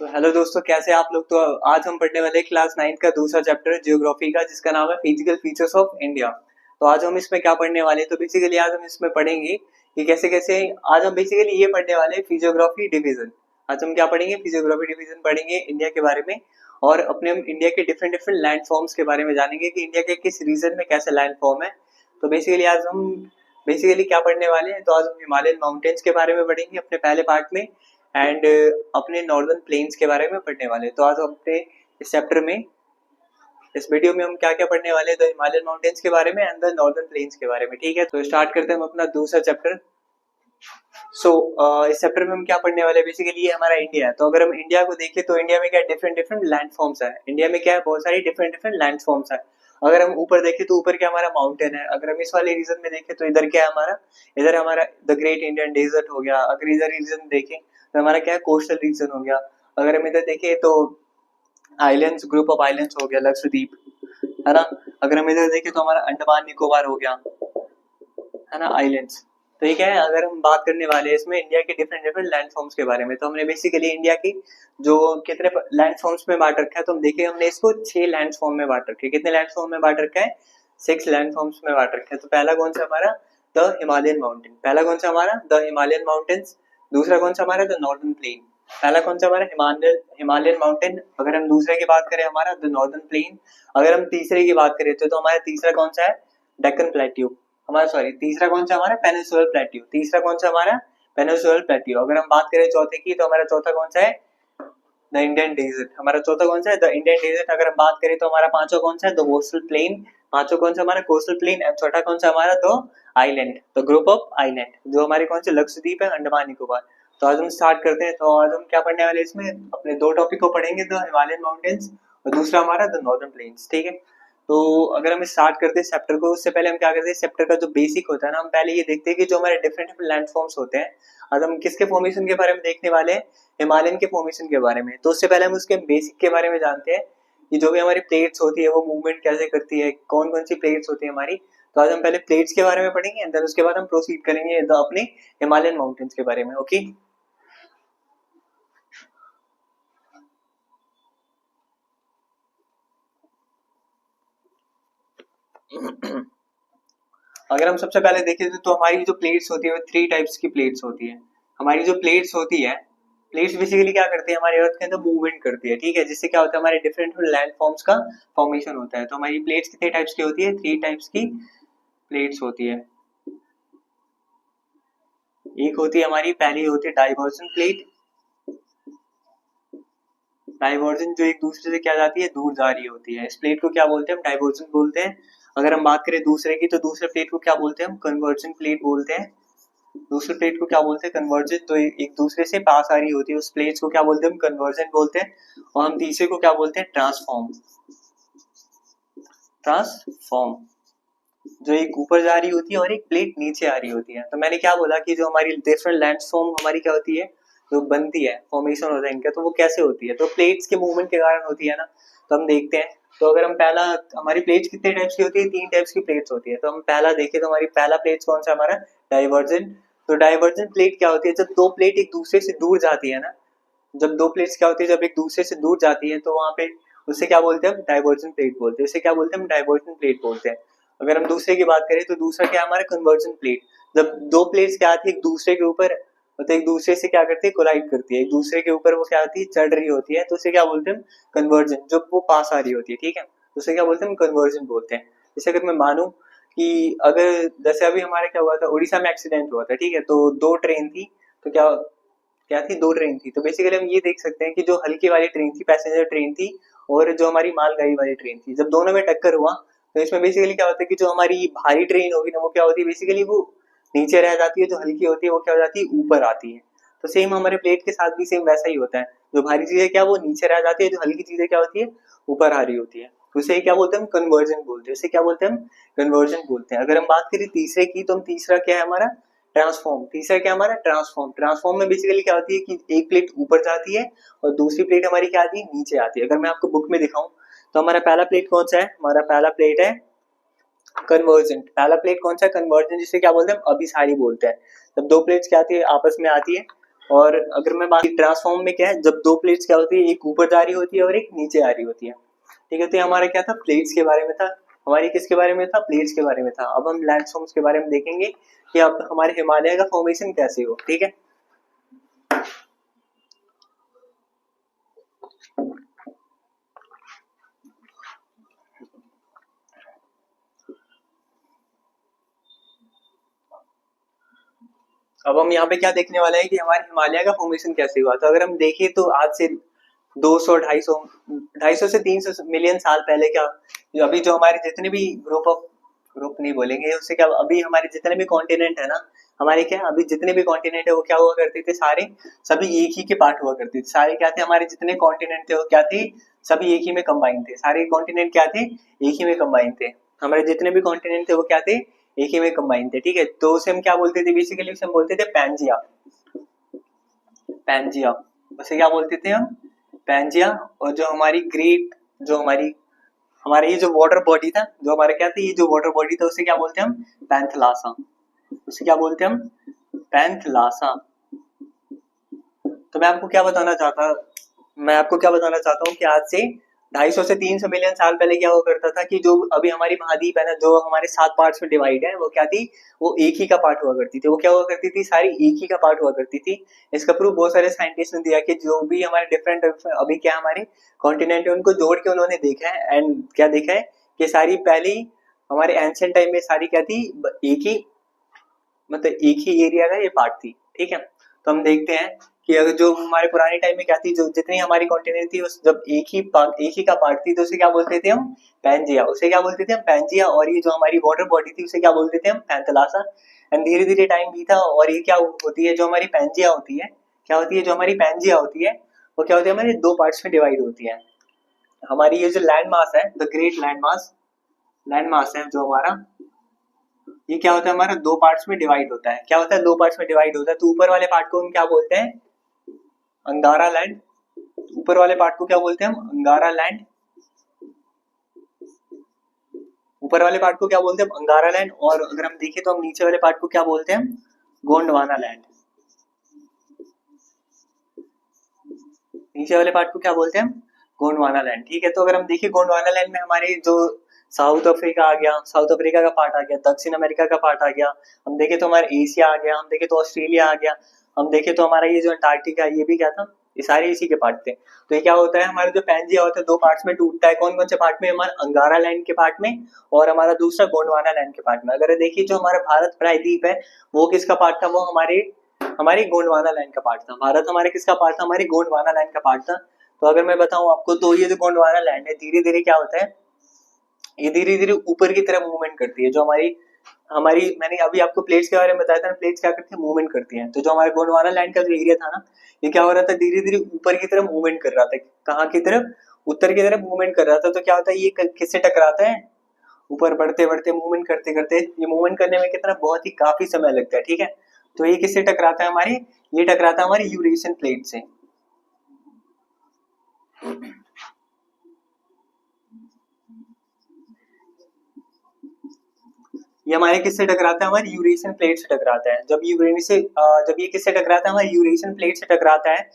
तो हेलो दोस्तों, कैसे हैं आप लोग। तो आज हम पढ़ने वाले क्लास 9 का दूसरा चैप्टर जियोग्राफी का, जिसका नाम है फिजिकल फीचर्स ऑफ इंडिया। तो आज हम इसमें क्या पढ़ने वाले हैं, तो बेसिकली आज हम इसमें पढ़ेंगे कि कैसे कैसे आज हम बेसिकली ये पढ़ने वाले हैं फिजियोग्राफी डिवीजन। आज हम क्या पढ़ेंगे, फिजियोग्राफी डिवीजन पढ़ेंगे इंडिया के बारे में। और अपने हम इंडिया के डिफरेंट डिफरेंट लैंड फॉर्म्स के बारे में जानेंगे कि इंडिया के किस रीजन में कैसे लैंड फॉर्म है। तो बेसिकली आज हम बेसिकली क्या पढ़ने वाले हैं, तो आज हम हिमालयन माउंटेन्स के बारे में पढ़ेंगे अपने पहले पार्ट में। एंड अपने नॉर्दर्न प्लेन्स के बारे में पढ़ने वाले हैं। तो आज अपने इस चैप्टर में, इस वीडियो में हम क्या क्या पढ़ने वाले हैं, तो हिमालयन माउंटेन्स के बारे में एंड द नॉर्दर्न प्लेन्स के बारे में। ठीक है, तो स्टार्ट करते हैं हम अपना दूसरा चैप्टर। इस चैप्टर में हम क्या पढ़ने वाले हैं, बेसिकली ये हमारा इंडिया है। तो अगर हम इंडिया को देखें तो इंडिया में क्या डिफरेंट डिफरेंट लैंड फॉर्म्स है। इंडिया में क्या है, बहुत सारी डिफरेंट डिफरेंट लैंड फॉर्म्स है। अगर हम ऊपर देखें तो ऊपर क्या हमारा माउंटेन है। अगर हम इस वाले रीजन में देखें तो इधर क्या है हमारा, इधर हमारा द ग्रेट इंडियन डेजर्ट हो गया। अगर इधर रीजन देखें तो हमारा क्या है, कोस्टल रीजन हो गया। अगर हम इधर देखें तो आइलैंड्स, ग्रुप ऑफ आइलैंड्स हो गया, लक्षद्वीप, है ना। अगर हम इधर देखें तो हमारा अंडमान निकोबार हो गया, है ना, आइलैंड्स। तो ये क्या है, अगर हम बात करने वाले हैं इसमें इंडिया के डिफरेंट डिफरेंट लैंड फॉर्म्स के बारे में, तो हमने बेसिकली इंडिया की जो कितने लैंड फॉर्म्स में बांट रखा है, तो हम देखें हमने इसको 6 लैंड फॉर्म में बांट रखा है। कितने लैंड फॉर्म में बांट रखा है, 6 लैंड फॉर्म्स में बांट रखा है। तो पहला कौन सा हमारा, द हिमालयन माउंटेन। पहला कौन सा हमारा, द हिमालयन माउंटेन्स। दूसरा कौन सा हमारा, द नॉर्दर्न प्लेन। पहला कौन सा हमारा, हिमालयन माउंटेन। अगर हम दूसरे की बात करें हमारा, द नॉर्दर्न प्लेन। अगर हम तीसरे की बात करें तो हमारा तीसरा कौन सा है, डेक्कन प्लेट्यू। हमारा सॉरी तीसरा कौन सा हमारा, पेनिनसुलर प्लेट्यू। तीसरा कौन सा हमारा, पेनिनसुलर प्लेट्यू। अगर हम बात करें चौथे की, तो हमारा चौथा कौन सा है, द इंडियन डेजर्ट। हमारा चौथा कौन सा है, द इंडियन डेजर्ट। अगर हम बात करें तो हमारा पांचवा कौन सा है, द कोस्टल प्लेन। पांचवा कौन सा हमारा, कोस्टल प्लेन। एंड छठा कौन सा हमारा, the island, the group of island, जो हमारे कौन से, लक्षद्वीप है, अंडमान निकोबार। तो आज हम स्टार्ट करते हैं। तो आज हम क्या पढ़ने वाले इसमें, अपने दो टॉपिक को पढ़ेंगे, द हिमालयन माउंटेन्स और दूसरा हमारा द नॉर्दर्न प्लेन्स। ठीक है, तो अगर हम स्टार्ट करते हैं चैप्टर को, उससे पहले हम क्या करते हैं, चैप्टर का जो बेसिक होता है ना, हम पहले ये देखते हैं कि जो हमारे डिफरेंट डिफरेंट लैंडफॉर्म्स होते हैं। आज हम किसके फॉर्मेशन के बारे में देखने वाले हैं, हिमालयन के फॉर्मेशन के बारे में। तो उससे पहले हम उसके बेसिक के बारे में जानते हैं कि जो भी हमारी प्लेट्स होती है वो मूवमेंट कैसे करती है, कौन कौन सी प्लेट्स होती है हमारी। तो आज हम पहले प्लेट्स के बारे में पढ़ेंगे एंड देन उसके बाद हम प्रोसीड करेंगे अपने हिमालयन माउंटेन्स के बारे में। ओके, अगर हम सबसे पहले देखें तो हमारी जो प्लेट्स होती है वो 3 टाइप्स की प्लेट्स होती है। हमारी जो प्लेट्स होती है, प्लेट्स बेसिकली क्या करती है, हमारे अर्थ के अंदर मूवमेंट करती है। ठीक है, जिससे क्या होता है, हमारे डिफरेंट लैंड फॉर्म्स का फॉर्मेशन होता है। तो हमारी प्लेट्स कितने टाइप्स की होती है, 3 टाइप्स की प्लेट्स होती है। एक होती है हमारी, पहली होती है डाइवर्जन प्लेट। डाइवर्जन जो एक दूसरे से क्या जाती है, दूर जा रही होती है, इस प्लेट को क्या बोलते हैं, हम डाइवर्जन बोलते हैं। अगर हम बात करें दूसरे की, तो दूसरे प्लेट को क्या बोलते हैं, हम कन्वर्जन प्लेट बोलते हैं। दूसरे प्लेट को क्या बोलते हैं, कन्वर्जन। तो एक दूसरे से पास आ रही होती है उस प्लेट्स को क्या बोलते हैं, हम कन्वर्जन बोलते हैं। और हम तीसरे को क्या बोलते हैं, ट्रांसफॉर्म। ट्रांसफॉर्म, जो एक ऊपर जा रही होती है और एक प्लेट नीचे आ रही होती है। तो मैंने क्या बोला कि जो हमारी डिफरेंट लैंडफॉर्म हमारी क्या होती है, जो बनती है, फॉर्मेशन होता है इनका, तो वो कैसे होती है, तो प्लेट्स के मूवमेंट के कारण होती है ना। तो हम देखते हैं। तो अगर हम पहला, हमारी प्लेट्स कितने टाइप्स की होती है, 3 टाइप्स की प्लेट्स होती है। तो हम पहला देखें तो हमारी पहला प्लेट्स कौन सा हमारा, डाइवर्जन। तो डाइवर्जन प्लेट क्या होती है, जब दो प्लेट एक दूसरे से दूर जाती है ना, जब दो प्लेट्स क्या होती है, जब एक दूसरे से दूर जाती है, तो वहां पे उससे क्या बोलते हैं, हम डाइवर्जन प्लेट बोलते हैं। उसे क्या बोलते हैं, हम डाइवर्जन प्लेट बोलते हैं। अगर हम दूसरे की बात करें तो दूसरा क्या है हमारा, कन्वर्जन प्लेट। जब दो प्लेट्स क्या आती है एक दूसरे के ऊपर, मतलब एक दूसरे से क्या करती है, कोलाइड करती है, एक दूसरे के ऊपर वो क्या आती है, चढ़ रही होती है, तो उसे क्या बोलते हैं, कन्वर्जन। जब वो पास आ रही होती है, ठीक है, तो उसे क्या बोलते हैं, हम कन्वर्जन बोलते हैं। जैसे अगर मैं मानूं कि अगर, जैसे अभी हमारे क्या हुआ था, उड़ीसा में एक्सीडेंट हुआ था, ठीक है, तो 2 ट्रेन थी। तो क्या क्या थी, 2 ट्रेन थी। तो बेसिकली हम ये देख सकते हैं कि जो हल्की वाली ट्रेन थी, पैसेंजर ट्रेन थी, और जो हमारी मालगाड़ी वाली ट्रेन थी, जब दोनों में टक्कर हुआ, तो इसमें बेसिकली क्या होता है कि जो हमारी भारी ट्रेन होगी ना, वो क्या होती है, बेसिकली वो नीचे रह जाती है, जो हल्की होती है वो क्या हो जाती है, ऊपर आती है। तो सेम हमारे प्लेट के साथ भी सेम वैसा ही होता है। जो भारी चीजें क्या वो नीचे रह जाती है, जो हल्की चीजें क्या होती है, ऊपर आ रही होती है। तो उसे क्या बोलते हैं, हम कन्वर्जन बोलते हैं। उसे क्या बोलते हैं, हम कन्वर्जन बोलते हैं। अगर हम बात करें तीसरे की, तो हम तीसरा क्या है हमारा, ट्रांसफॉर्म। तीसरा क्या हमारा, ट्रांसफॉर्म। ट्रांसफॉर्म में बेसिकली क्या होती है कि एक प्लेट ऊपर जाती है और दूसरी प्लेट हमारी क्या आती है, नीचे आती है। अगर मैं आपको बुक में दिखाऊं तो हमारा पहला प्लेट कौन सा है, हमारा पहला प्लेट है कन्वर्जेंट। पहला प्लेट कौन सा है, कन्वर्जेंट, जिसे क्या बोलते हैं, हम अभिसारी बोलते हैं। जब दो प्लेट्स क्या आती है, आपस में आती है और अगर मैं बात ट्रांसफॉर्म में क्या है, जब दो प्लेट्स क्या होती है, एक ऊपर जा रही होती है और एक नीचे आ रही होती है, ठीक है। तो ये हमारा क्या था, प्लेट्स के बारे में था, हमारी किसके बारे में था, प्लेट्स के बारे में था। अब हम लैंडफॉर्म्स के बारे में देखेंगे कि अब हमारे हिमालय का फॉर्मेशन कैसे हो, ठीक है। अब हम यहाँ पे क्या देखने वाले हैं कि हमारे हिमालय का फॉर्मेशन कैसे हुआ। तो अगर हम देखें तो आज से 200 250 से 300 मिलियन साल पहले क्या, अभी जो हमारे जितने भी ग्रुप नहीं बोलेंगे उससे, क्या अभी हमारे जितने भी कॉन्टिनेंट है ना, हमारे क्या अभी जितने भी कॉन्टिनेंट है वो क्या हुआ करते थे, सारे सभी एक ही के पार्ट हुआ करते थे। सारे क्या थे, हमारे जितने कॉन्टिनेंट थे वो क्या थे, सभी एक ही में कंबाइन थे। सारे कॉन्टिनेंट क्या थे, एक ही में कंबाइन थे। हमारे जितने भी कॉन्टिनेंट थे वो क्या थे, एक ही में कंबाइन थे, ठीक है। तो उसे हम क्या बोलते थे, बेसिकली उसे हम बोलते थे पैंजिया। पैंजिया, उसे क्या बोलते थे हम, पैंजिया। और जो हमारी ग्रेट, जो हमारी हमारे ये जो वाटर बॉडी था, जो हमारे क्या था, ये जो वाटर बॉडी था उसे क्या बोलते हैं हम, पैंथलासा। उसे क्या बोलते हैं हम, पैंथलासा। तो मैं आपको क्या बताना चाहता हूँ कि आज से 250 से 300 मिलियन साल पहले क्या हुआ करता था कि जो अभी हमारी महाद्वीप है ना, जो हमारे 7 पार्ट्स में डिवाइड है, वो क्या थी, वो एक ही का पार्ट हुआ करती थी। वो क्या हुआ करती थी, सारी एक ही का पार्ट हुआ करती थी। इसका प्रूफ बहुत सारे साइंटिस्ट ने दिया कि जो भी हमारे डिफरेंट अभी क्या हमारे कॉन्टिनेंट है उनको जोड़ के उन्होंने देखा है। एंड क्या देखा है कि सारी पहली हमारे एंशिएंट टाइम में सारी क्या थी, एक ही, मतलब एक ही एरिया का ये पार्ट थी, ठीक है। तो हम देखते हैं कि अगर जो हमारे पुराने टाइम में क्या थी, जो जितनी हमारी कॉन्टिनेंट थी उस जब एक ही का पार्ट थी, तो उसे क्या बोलते थे हम, पैंजिया। उसे क्या बोलते थे हम, पैंजिया। और ये जो हमारी वाटर बॉडी थी उसे क्या बोलते थे हम, पैंथलासा। एंड धीरे धीरे टाइम बीता और ये क्या होती है, जो हमारी पैंजिया होती है, क्या होती है, जो हमारी पैंजिया होती है वो क्या होती है, हमारे दो पार्ट्स में डिवाइड होती है। हमारी ये जो लैंड मास है, द ग्रेट लैंड मास है जो हमारा, ये क्या होता है, हमारा दो पार्ट्स में डिवाइड होता है। क्या होता है, दो पार्ट्स में डिवाइड होता है। तो ऊपर वाले पार्ट को हम क्या बोलते हैं, अंगारा लैंड। ऊपर वाले पार्ट को क्या बोलते हैं हम, अंगारा लैंड। ऊपर वाले पार्ट को क्या बोलते हैं हम, अंगारा लैंड। और अगर हम देखें तो हम नीचे वाले पार्ट को क्या बोलते हैं हम, गोंडवाना लैंड। नीचे वाले पार्ट को क्या बोलते हैं हम, गोंडवाना लैंड, ठीक है। तो अगर हम देखें गोंडवाना लैंड में हमारे जो साउथ अफ्रीका आ गया, साउथ अफ्रीका का पार्ट आ गया, दक्षिण अमेरिका का पार्ट आ गया, हम देखें तो हमारा एशिया आ गया, हम देखें तो ऑस्ट्रेलिया आ गया, हम देखें तो हमारा ये जो अंटार्कटिका है ये भी क्या था, ये सारे इसी के पार्ट थे। तो ये क्या होता है, हमारा जो पैंजिया होता है दो पार्ट्स में टूटता है। कौन कौन से पार्ट में, हमारा अंगारा लैंड के पार्ट में और हमारा दूसरा गोंडवाना लैंड के पार्ट में। अगर देखिए जो हमारा भारत प्रायद्वीप है वो किसका पार्ट था, वो हमारे हमारी गोंडवाना लैंड का पार्ट था। भारत हमारे किसका पार्ट था, हमारी गोंडवाना लैंड का पार्ट था। तो अगर मैं बताऊं आपको, तो ये जो गोंडवाना लैंड है धीरे धीरे क्या होता है, ये धीरे धीरे ऊपर की तरफ मूवमेंट करती है। जो हमारी हमारी मैंने अभी आपको प्लेट्स के बारे में बताया था ना, प्लेट्स क्या करती है, मूवमेंट करती हैं। तो जो हमारे गोंडवाना लैंड का जो एरिया था ना, ये क्या हो रहा था, धीरे धीरे ऊपर की तरफ मूवमेंट कर रहा था। कहाँ की तरफ, उत्तर की तरफ मूवमेंट कर रहा था। तो क्या होता है, ये किससे टकराता है, ऊपर बढ़ते बढ़ते मूवमेंट करते करते, ये मूवमेंट करने में कितना बहुत ही काफी समय लगता है, ठीक है। तो ये किससे टकराता है, हमारे ये टकराता है हमारी यूरेशियन प्लेट से। ये हमारे किससे टकराता है, हमारी यूरेशियन प्लेट से टकराता है। जब ये किससे टकराता है, हमारी यूरेशियन प्लेट से टकराता है।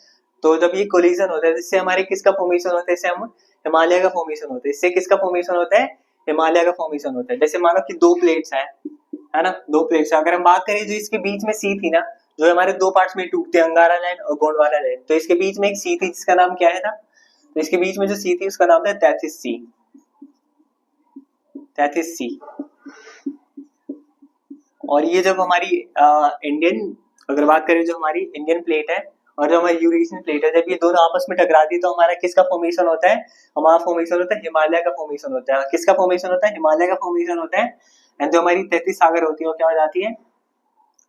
तो जब ये कोलिजन होता है, इससे हमारे किसका फॉर्मेशन होता है, इससे हम हिमालय का फॉर्मेशन होता है। इससे किसका फॉर्मेशन होता है, हिमालय का फॉर्मेशन होता है। जैसे मानो कि दो प्लेट्स है ना, दो प्लेट्स है। अगर हम बात करें जो इसके बीच में सी थी ना, जो हमारे दो पार्ट्स में टूटते हैं, अंगारा लैंड और गोंडवाना लैंड, तो इसके बीच में एक सी थी जिसका नाम क्या है था, तो इसके बीच में जो सी थी उसका नाम था तैथिस सी। तैथिस सी। और ये जब हमारी इंडियन, अगर बात करें जो हमारी इंडियन प्लेट है और जो हमारी यूरेशियन प्लेट है, जब ये दोनों आपस में टकराती है तो हमारा किसका फॉर्मेशन होता है, हमारा फॉर्मेशन होता है हिमालय का फॉर्मेशन होता है। किसका फॉर्मेशन होता है, हिमालय का फॉर्मेशन होता है। एंड जो हमारी 33 सागर होती है वो क्या हो जाती है,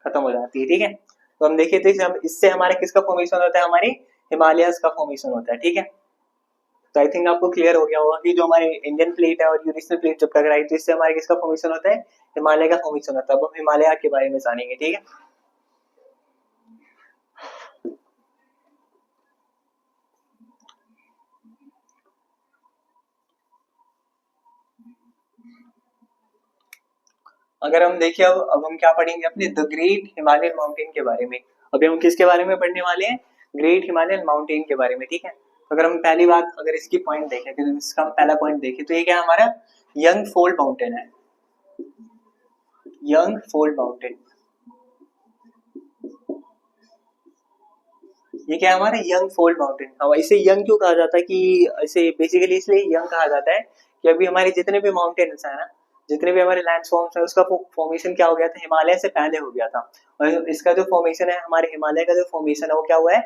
खत्म हो जाती है, ठीक है। तो हम देखिए थे इससे हमारे किसका फॉर्मेशन होता है, हमारे हिमालयस का फॉर्मेशन होता है, ठीक है। तो आई थिंक आपको क्लियर हो गया होगा कि जो हमारे इंडियन प्लेट है और यूरेशियन प्लेट जब टकराई तो इससे हमारे किसका फॉर्मेशन होता है, हिमालय का फॉर्मेशन होता है। अब हम हिमालय के बारे में जानेंगे, ठीक है। अगर हम देखिए अब हम क्या पढ़ेंगे अपने द ग्रेट हिमालयन माउंटेन के बारे में। अभी हम किसके बारे में पढ़ने वाले हैं? ग्रेट हिमालयन माउंटेन के बारे में, ठीक है। तो अगर हम पहली बात अगर इसकी पॉइंट देखें, तो इसका हम पहला पॉइंट देखें तो ये क्या हमारा यंग फोल्ड माउंटेन है, यंग फोल्ड माउंटेन। ये क्या है हमारा यंग फोल्ड माउंटेन। अब इसे यंग क्यों कहा जाता है कि इसे बेसिकली इसलिए यंग कहा जाता है कि अभी हमारे जितने भी माउंटेन्स है ना, जितने भी हमारे लैंडफॉर्म्स है, उसका फॉर्मेशन क्या हो गया था, हिमालय से पहले हो गया था। और इसका जो फॉर्मेशन है, हमारे हिमालय का जो फॉर्मेशन है वो क्या हुआ है,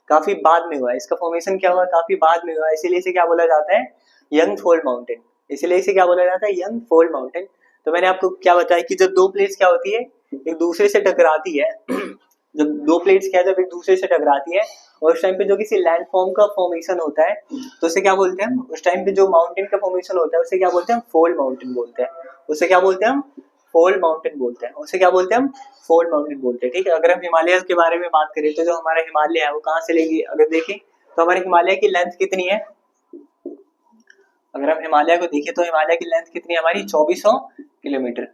काफी बाद में हुआ है। इसका फॉर्मेशन क्या हुआ, काफी बाद में हुआ है, इसीलिए इसे क्या बोला जाता है, यंग फोल्ड माउंटेन। इसलिए इसे क्या बोला जाता है, यंग फोल्ड माउंटेन। तो मैंने आपको क्या बताया कि जब दो प्लेट्स क्या होती है, एक दूसरे से टकराती है जब दो प्लेट्स क्या है, जब एक दूसरे से टकराती है और उस टाइम पे जो किसी लैंडफॉर्म का फॉर्मेशन होता है, तो उसे क्या बोलते हैं हम, उस टाइम पे जो माउंटेन का फॉर्मेशन होता है उसे क्या बोलते हैं, फोल्ड माउंटेन बोलते हैं। उसे क्या बोलते हैं हम, फोल्ड माउंटेन बोलते हैं। उसे क्या बोलते हैं हम, फोल्ड माउंटेन बोलते हैं, ठीक है। अगर हम हिमालय के बारे में बात करें तो जो हमारा हिमालय है वो कहाँ से लेगी, अगर देखें तो हमारे हिमालय की लेंथ कितनी है, अगर हम हिमालय को देखें तो हिमालय की लेंथ कितनी है हमारी, 2400 किलोमीटर।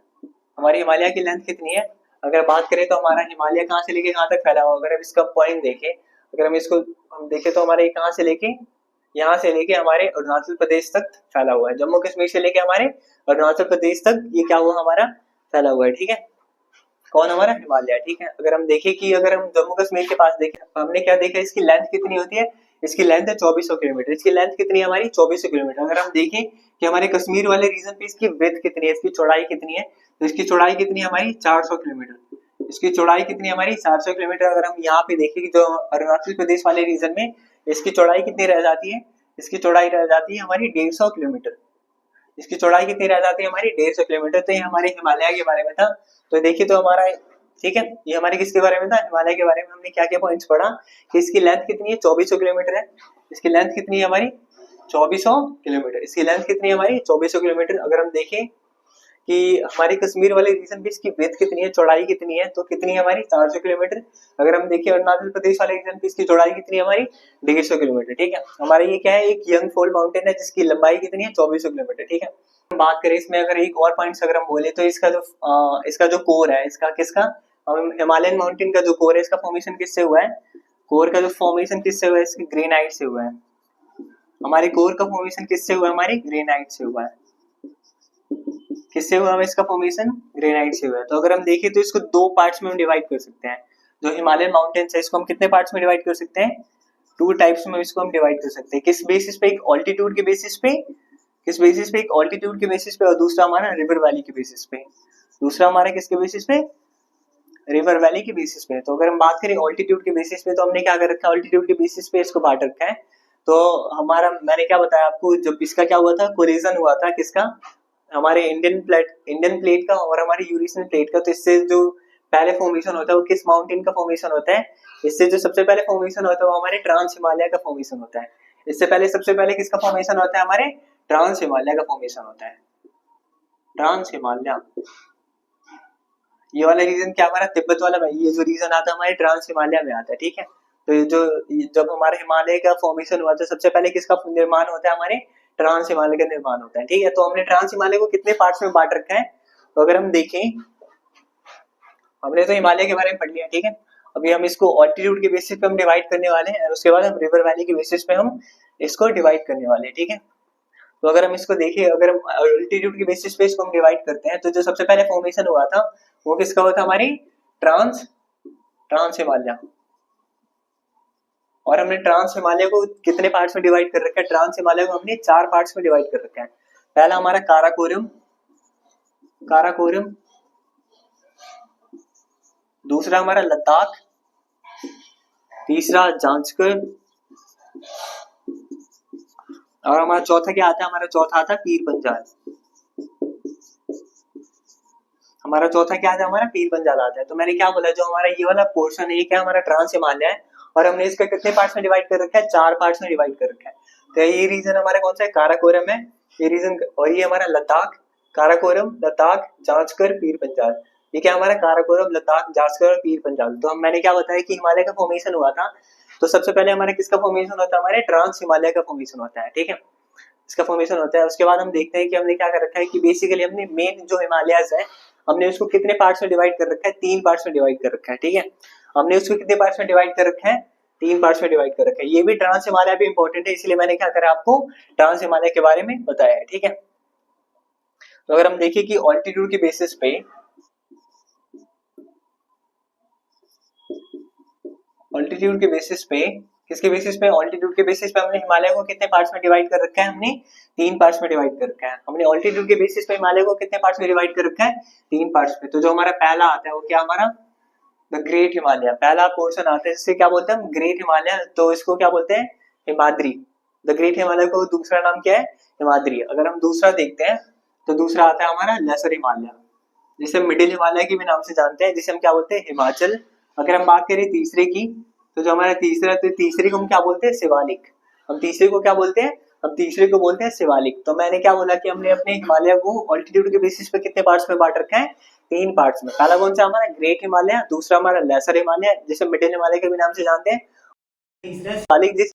हमारी हिमालय की लेंथ कितनी है, अगर बात करें तो हमारा हिमालय कहाँ से लेके कहाँ तक फैला हुआ, अगर हम इसका पॉइंट देखें, अगर हम इसको हम देखें तो हमारे कहाँ से लेके, यहाँ से लेके हमारे अरुणाचल प्रदेश तक फैला हुआ है। जम्मू कश्मीर से लेके हमारे अरुणाचल प्रदेश तक ये क्या हुआ हमारा, फैला हुआ है, ठीक है। कौन, हमारा हिमालय, ठीक है। अगर हम देखें कि अगर हम जम्मू कश्मीर के पास देखें, हमने क्या देखा, इसकी लेंथ कितनी होती है, इसकी लेंथ है 2400 किलोमीटर। इसकी लेंथ कितनी है हमारी, 2400 किलोमीटर। अगर हम देखें कि हमारे कश्मीर वाले रीजन पे इसकी विड्थ कितनी है, इसकी चौड़ाई कितनी है, तो इसकी चौड़ाई कितनी है हमारी, 400 किलोमीटर। इसकी चौड़ाई कितनी है हमारी, 400 किलोमीटर। अगर हम यहाँ पे देखें कि जो अरुणाचल प्रदेश वाले रीजन में इसकी चौड़ाई कितनी रह जाती है, इसकी चौड़ाई रह जाती है हमारी 150 किलोमीटर। इसकी चौड़ाई कितनी रह जाती है हमारी, 150 किलोमीटर। तो ये हमारे हिमालय के बारे में था। तो देखिए तो हमारा, ठीक है, ये हमारे किसके बारे में था, हिमालय के बारे में। हमने क्या क्या पॉइंट्स पढ़ा कि इसकी लेंथ कितनी है, 2400 किलोमीटर है। इसकी लेंथ कितनी है हमारी, 2400 किलोमीटर। इसकी लेंथ कितनी है हमारी, 2400 किलोमीटर। अगर हम देखें कि हमारे कश्मीर वाले रीजन पे इसकी विड्थ कितनी है, चौड़ाई कितनी है, तो कितनी है हमारी, 400 किलोमीटर। अगर हम देखें अरुणाचल प्रदेश वाले रीजन पे इसकी चौड़ाई कितनी है हमारी, 150 किलोमीटर, ठीक है। हमारे ये क्या है, एक यंग फोल्ड माउंटेन है जिसकी लंबाई कितनी है, 2400 किलोमीटर, ठीक है। बात करें इसमें अगर एक और पॉइंट्स अगर हम बोले तो इसका जो कोर है, इसका किसका, हिमालयन माउंटेन का जो कोर है, इसका फॉर्मेशन किससे हुआ है, कोर का जो फॉर्मेशन किससे हुआ है, इसकी ग्रेनाइट से हुआ है। हमारे कोर का फॉर्मेशन किससे हुआ है, हमारे ग्रेनाइट से हुआ है। किससे हुआ है इसका फॉर्मेशन, ग्रेनाइट से हुआ है। तो अगर हम देखें तो इसको दो पार्ट्स में हम डिवाइड कर सकते हैं। जो हिमालयन माउंटेन्स है इसको हम कितने पार्ट्स में डिवाइड कर सकते हैं, टू टाइप्स में इसको हम डिवाइड कर सकते हैं। किस बेसिस पे, एक ऑल्टीट्यूड के बेसिस पे, किस बेसिस पे, एक ऑल्टीट्यूड के बेसिस पे, और दूसरा हमारा रिवर वैली के बेसिस पे। दूसरा हमारा किसके बेसिस पे, रिवर वैली के बेसिस पे। तो अगर हम बात करें ऑल्टीट्यूड के बेसिस पे, तो हमने क्या कर रखा है, ऑल्टीट्यूड के बेसिस पे इसको बांट रखा है। तो हमारा, मैंने क्या बताया आपको, जब इसका क्या हुआ था, कोलिजन हुआ था किसका, हमारे इंडियन प्लेट का और हमारे यूरेशियन प्लेट का। तो इससे जो पहले फॉर्मेशन होता है वो किस माउंटेन का फॉर्मेशन होता है, इससे जो सबसे पहले फॉर्मेशन होता है वो हमारे ट्रांस हिमालय का फॉर्मेशन होता है। इससे पहले सबसे पहले किसका फॉर्मेशन होता है, हमारे ट्रांस हिमालय का फॉर्मेशन होता है, ट्रांस हिमालय। ये वाला रीजन क्या हमारा, तिब्बत वाला, ये जो रीजन आता है हमारे ट्रांस हिमालय में आता है, ठीक है। तो ये जो, जब हमारे हिमालय का फॉर्मेशन हुआ था सबसे पहले किसका निर्माण होता है, हमारे ट्रांस हिमालय का निर्माण होता है, ठीक है। तो हमने ट्रांस हिमालय को कितने पार्ट्स में बांट रखा है, तो अगर हम देखें, हमने तो हिमालय के बारे में पढ़ लिया, ठीक है। अभी हम इसको ऑल्टीट्यूड के बेसिस पे हम डिवाइड करने वाले हैं और उसके बाद हम रिवर वैली के बेसिस पे हम इसको डिवाइड करने वाले हैं, ठीक है। तो अगर हम इसको देखें, अगर हम ऑल्टीट्यूड के बेसिस पे इसको हम डिवाइड करते हैं, तो जो सबसे पहले फॉर्मेशन हुआ था वो किसका हुआ था, हमारी ट्रांस हिमालय। और हमने ट्रांस हिमालय को कितने पार्ट्स में डिवाइड कर रखा है, ट्रांस हिमालय को हमने 4 पार्ट्स में डिवाइड कर रखा है। पहला हमारा काराकोरम, दूसरा हमारा लद्दाख, तीसरा जांजकर, और हमारा चौथा क्या आता है, हमारा चौथा आता है पीर पंजाल। हमारा चौथा क्या आता है, हमारा पीर पंजाल आता है। तो मैंने क्या बोला, जो हमारा ये वाला पोर्शन है ये क्या हमारा ट्रांस हिमालय है और हमने इसका कितने पार्ट्स में डिवाइड कर रखा है, 4 पार्ट्स में डिवाइड कर रखा है। तो ये रीजन हमारा कौन सा है, काराकोरम है ये रीजन, और ये हमारा लद्दाख, काराकोरम, लद्दाख, जांजकर, पीर पंजाल। ये क्या हमारा काराकोरम, लद्दाख, जांजकर और पीर पंजाल। तो मैंने क्या बताया कि हिमालय का फॉर्मेशन हुआ था, तो सबसे पहले हमारे किसका फॉर्मेशन होता है, हमारे ट्रांस हिमालय का फॉर्मेशन होता है, ठीक है, इसका फॉर्मेशन होता है। उसके बाद हम देखते हैं कि हमने क्या कर रखा है कि बेसिकली हमने मेन जो हिमालयस है हमने उसको कितने पार्ट्स में डिवाइड कर रखा है, 3 पार्ट्स में डिवाइड कर रखा है, ठीक है। हमने उसको कितने पार्ट्स में डिवाइड कर रखा है, 3 पार्ट्स में डिवाइड कर रखा है। ये भी ट्रांस हिमालय भी इंपॉर्टेंट है, इसलिए मैंने क्या करा आपको ट्रांस हिमालय के बारे में बताया है, ठीक है। तो अगर हम देखें कि ऑल्टीट्यूड के बेसिस पे, ऑल्टीट्यूड के बेसिस पे, किसके बेसिस पे, ऑल्टीट्यूड के बेसिस पे हमने हिमालय को कितने पार्ट्स में डिवाइड कर रखा है, हमने 3 पार्ट्स में डिवाइड कर रखा है। हमने ऑल्टीट्यूड के बेसिस पे हिमालय को कितने पार्ट्स में डिवाइड कर रखा है, 3 पार्ट्स में। तो जो हमारा पहला आता है वो क्या हमारा द ग्रेट हिमालय, पहला पोर्शन आता है जिससे क्या बोलते हैं हम ग्रेट हिमालय, तो इसको क्या बोलते हैं हिमाद्री। द ग्रेट हिमालय को दूसरा नाम क्या है, हिमाद्री। अगर हम दूसरा देखते हैं तो दूसरा आता है हमारा लेसर हिमालय, जिसे मिडिल हिमालय के भी नाम से जानते हैं, जिसे हम क्या बोलते हैं हिमाचल। अगर हम बात करें तीसरे की, तो जो हमारा तीसरा, तो तीसरे को हम क्या बोलते हैं शिवालिक। हम तीसरे को क्या बोलते हैं, हम तीसरे को बोलते हैं शिवालिक। तो मैंने क्या बोला कि हमने अपने हिमालय को ऑल्टीट्यूड के बेसिस पे कितने पार्ट्स में बांट रखा है, 3 पार्ट्स में। पहला कौन सा हमारा ग्रेट हिमालय, दूसरा हमारा लेसर हिमालय जिसे मिडिल हिमालय के भी नाम से जानते हैं, तीसरा शिवालिक जिसे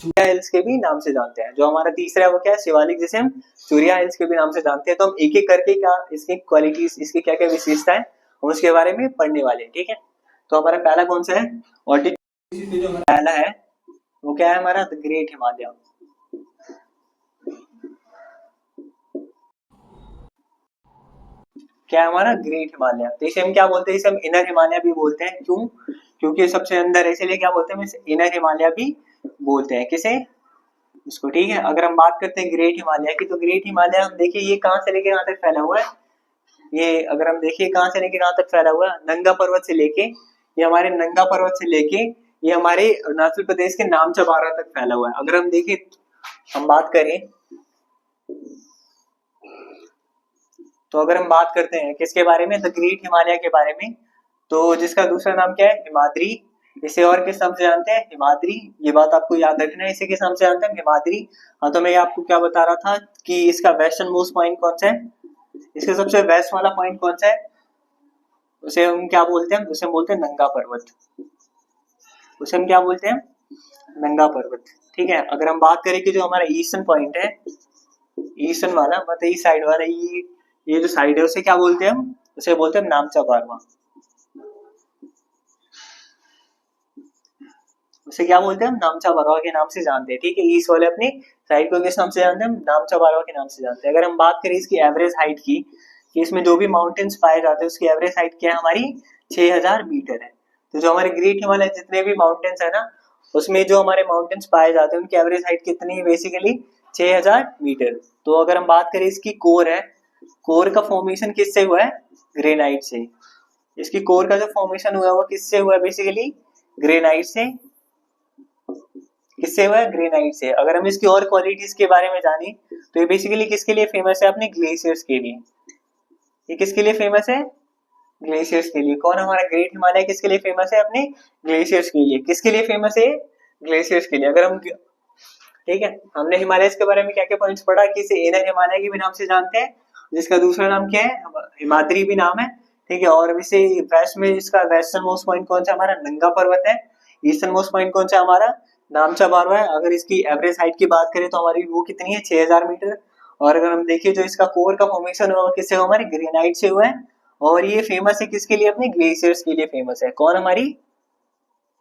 चूरिया हिल्स के भी नाम से जानते हैं। जो हमारा तीसरा है वो क्या है, शिवालिक जिसे हम चूरिया हिल्स के भी नाम से जानते हैं। तो हम एक एक करके क्या इसकी क्वालिटीज, इसकी क्या क्या विशेषता है हम उसके बारे में पढ़ने वाले हैं, ठीक है। तो हमारा पहला कौन सा है, ऑल्टीट्यूड जो पहला है वो क्या है हमारा द ग्रेट हिमालय। क्या है हमारा ग्रेट हिमालय। तो इसे हम क्या बोलते हैं, इसे हम इनर हिमालय भी बोलते हैं। क्यों, क्योंकि सबसे अंदर है, इसलिए क्या बोलते हैं, इसे इनर हिमालय भी बोलते हैं। किसे, इसको, ठीक है। अगर हम बात करते हैं ग्रेट हिमालय की, तो ग्रेट हिमालय हम देखिए ये कहाँ से लेके कहाँ तक फैला हुआ है, ये अगर हम देखिए कहाँ से लेके कहाँ तक फैला हुआ है, नंगा पर्वत से लेके, ये हमारे नंगा पर्वत से लेके ये हमारे अरुणाचल प्रदेश के नामचबारा तक फैला हुआ है। अगर हम देखें, हम बात करें, तो अगर हम बात करते हैं किसके बारे में, द ग्रेट हिमालय के बारे में, तो जिसका दूसरा नाम क्या है, हिमाद्री। इसे और किस नाम से जानते हैं, हिमाद्री। ये बात आपको याद रखना है, इसे किस नाम से जानते हैं, हिमाद्री। हाँ, तो मैं आपको क्या बता रहा था कि इसका वेस्टर्न मोस्ट पॉइंट कौन सा है, इसका सबसे वेस्ट वाला पॉइंट कौन सा है, उसे हम क्या बोलते हैं, उसे हम बोलते हैं नंगा पर्वत। उसे हम क्या बोलते हैं, नंगा पर्वत, ठीक है। अगर हम बात करें कि जो हमारा ईस्टर्न पॉइंट है, ईस्टर्न वाला मतलब इस साइड वाला, ये जो साइड है उसे क्या बोलते हैं हम, उसे बोलते हैं नामचा बारवा। उसे क्या बोलते हैं हम, नामचा बारवा के नाम से जानते हैं, ठीक है। ईस्ट वाले अपनी साइड को किस नाम से जानते हैं हम, नामचा बारवा के नाम से जानते हैं। अगर हम बात करें इसकी एवरेज हाइट की, कि इसमें जो भी माउंटेन्स पाए जाते हैं उसकी एवरेज हाइट क्या है हमारी, 6000 मीटर है। तो जो हमारे ग्रेट हिमालय जितने भी माउंटेन्स है ना, उसमें जो हमारे माउंटेन्स पाए जाते हैं उनकी एवरेज हाइट कितनी है, बेसिकली 6000 मीटर। तो अगर हम बात करें इसकी कोर है, कोर का फॉर्मेशन किससे हुआ है, ग्रेनाइट से। इसकी कोर का जो फॉर्मेशन हुआ है वो किससे हुआ है, बेसिकली ग्रेनाइट से। किससे हुआ है, ग्रेनाइट से। अगर हम इसकी और क्वालिटीज के बारे में जाने, तो ये बेसिकली किसके लिए फेमस है, अपने ग्लेशियर्स के लिए। ये किसके लिए फेमस है, ग्लेशियर्स के लिए। कौन, हमारा ग्रेट हिमालय किसके लिए फेमस है, अपने ग्लेशियर्स के लिए। किसके लिए फेमस है, ग्लेशियर्स के लिए। अगर हम, ठीक है, हमने हिमालय के बारे में क्या क्या पॉइंट्स पढ़ा, कि इसे इनर हिमालय के भी नाम से जानते हैं, जिसका दूसरा नाम क्या है, हिमाद्री भी नाम है, ठीक है। और इसे वेस्ट में इसका वेस्टर्न मोस्ट पॉइंट कौन सा हमारा, नंगा पर्वत है। ईस्टर्न मोस्ट पॉइंट कौन सा हमारा, नामचा बारवा है। अगर इसकी एवरेज हाइट की बात करें तो हमारी वो कितनी है, 6000 मीटर। और अगर हम देखिए जो इसका कोर का फॉर्मेशन हुआ किससे हुआ, हमारे ग्रेनाइट से हुआ है। और ये फेमस है किसके लिए, अपने ग्लेशियर्स के लिए फेमस है। कौन, हमारी,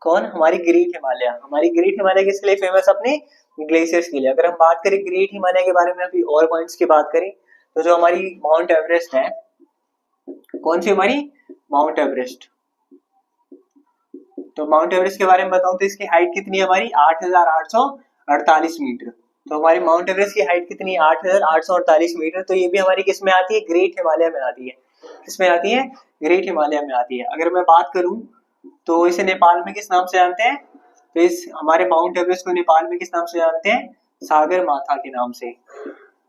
कौन, हमारी ग्रेट हिमालय। हमारी ग्रेट हिमालय किसके लिए फेमस, अपने ग्लेशियर्स के लिए। अगर हम बात करें ग्रेट हिमालय के बारे में अभी और पॉइंट्स की बात करें, तो जो हमारी माउंट एवरेस्ट है, कौन सी हमारी, माउंट एवरेस्ट। तो माउंट एवरेस्ट के बारे में बताऊं तो इसकी हाइट कितनी है हमारी, 8848 मीटर। तो हमारी माउंट एवरेस्ट की हाइट कितनी है, 8848 मीटर। तो ये भी हमारी किस में आती है, ग्रेट हिमालय में आती है। किसमें आती है, ग्रेट हिमालय में आती है। अगर मैं बात करूं तो इसे नेपाल में किस नाम से जानते हैं, तो इस हमारे माउंट एवरेस्ट को नेपाल में किस नाम से जानते हैं, सागर माथा के नाम से।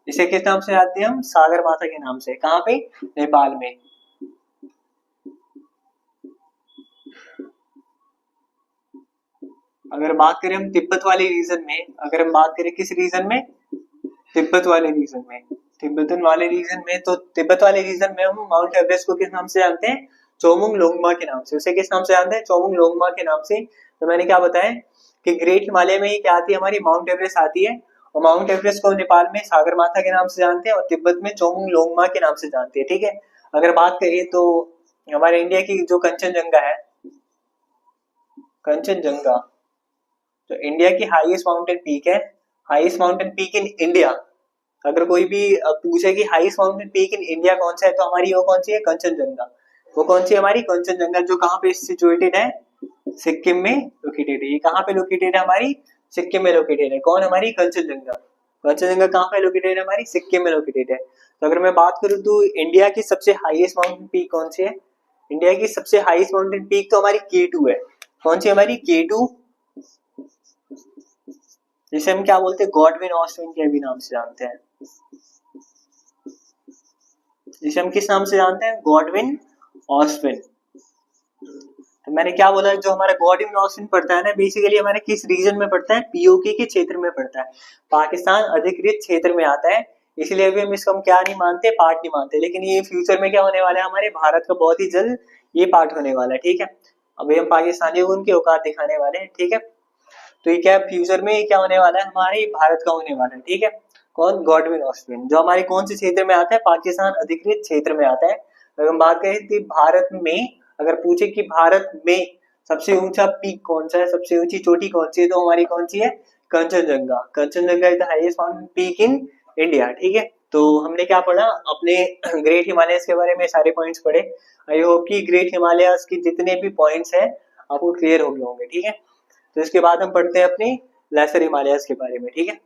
इसे किस नाम से जानते हैं हम, सागर माथा के नाम से। कहाँ पे, नेपाल में। अगर बात करें हम तिब्बत वाले रीजन में, अगर हम बात करें किस रीजन में, तिब्बत वाले रीजन में, तिब्बतन वाले रीजन में, तो तिब्बत वाले रीजन में हम माउंट एवरेस्ट को किस नाम से जानते हैं, चोमुंग लोंगमा के नाम से। उसे किस नाम से जानते हैं, चोमुंग लोंगमा के नाम से। तो मैंने क्या बताया कि ग्रेट हिमालय में ही क्या आती है, हमारी माउंट एवरेस्ट आती है। और माउंट एवरेस्ट को नेपाल में सागर माथा के नाम से जानते हैं और तिब्बत में चोमुंग लोंगमा के नाम से जानते हैं, ठीक है। अगर बात करिए तो हमारे इंडिया की जो कंचनजंगा है, कंचनजंगा तो इंडिया की हाईएस्ट माउंटेन पीक है। Highest mountain peak in India, अगर कोई भी पूछे कि highest mountain peak in India कौन सा है तो हमारी वो कौन सी है, कंचनजंगा। वो कौन सी है हमारी, कंचनजंगा, जो कहाँ पे सिचुएटेड है, सिक्किम में लोकेटेड है। ये कहाँ पे लोकेटेड है हमारी, सिक्किम में लोकेटेड है। कौन, हमारी कंचनजंगा। कंचनजंगा कहाँ पे लोकेटेड है हमारी, सिक्किम में लोकेटेड है। तो अगर मैं बात करूँ तो इंडिया की सबसे हाईएस्ट माउंटेन पीक कौन सी है, इंडिया की सबसे हाईएस्ट माउंटेन पीक तो हमारी K2 है। कौन सी हमारी, K2, जिसे हम क्या बोलते हैं, गॉडविन ऑस्टिन के भी नाम से जानते हैं। जिसे हम किस नाम से जानते हैं, गॉडविन ऑस्टिन। तो मैंने क्या बोला, जो हमारा गॉडविन ऑस्टिन पड़ता है ना, बेसिकली हमारे किस रीजन में पड़ता है, पीओके के क्षेत्र में पड़ता है, पाकिस्तान अधिकृत क्षेत्र में आता है। इसलिए अभी हम इसको हम क्या नहीं मानते, पार्ट नहीं मानते। लेकिन ये फ्यूचर में क्या होने वाला है, हमारे भारत का बहुत ही जल्द ये पार्ट होने वाला है, ठीक है। अभी हम पाकिस्तानियों को उनकी औकात दिखाने वाले हैं, ठीक है। तो ये क्या फ्यूचर में क्या होने वाला है, हमारे भारत का होने वाला है, ठीक है। कौन, गॉडविन ऑस्टिन, जो हमारे कौन से क्षेत्र में आता है, पाकिस्तान अधिकृत क्षेत्र में आता है। अगर हम बात करें कि भारत में, अगर पूछे कि भारत में सबसे ऊंचा पीक कौन सा है, सबसे ऊंची चोटी कौन सी है, तो हमारी कौन सी है, Kanchenjunga. Kanchenjunga is the highest mountain peak in India, ठीक है। तो हमने क्या पढ़ा, अपने ग्रेट हिमालयस के बारे में सारे पॉइंट्स पढ़े। आई होप कि ग्रेट हिमालयस के जितने भी पॉइंट्स हैं आपको क्लियर हो गए होंगे, ठीक है। तो इसके बाद हम पढ़ते हैं अपने लेसर हिमालयस के बारे में, ठीक है।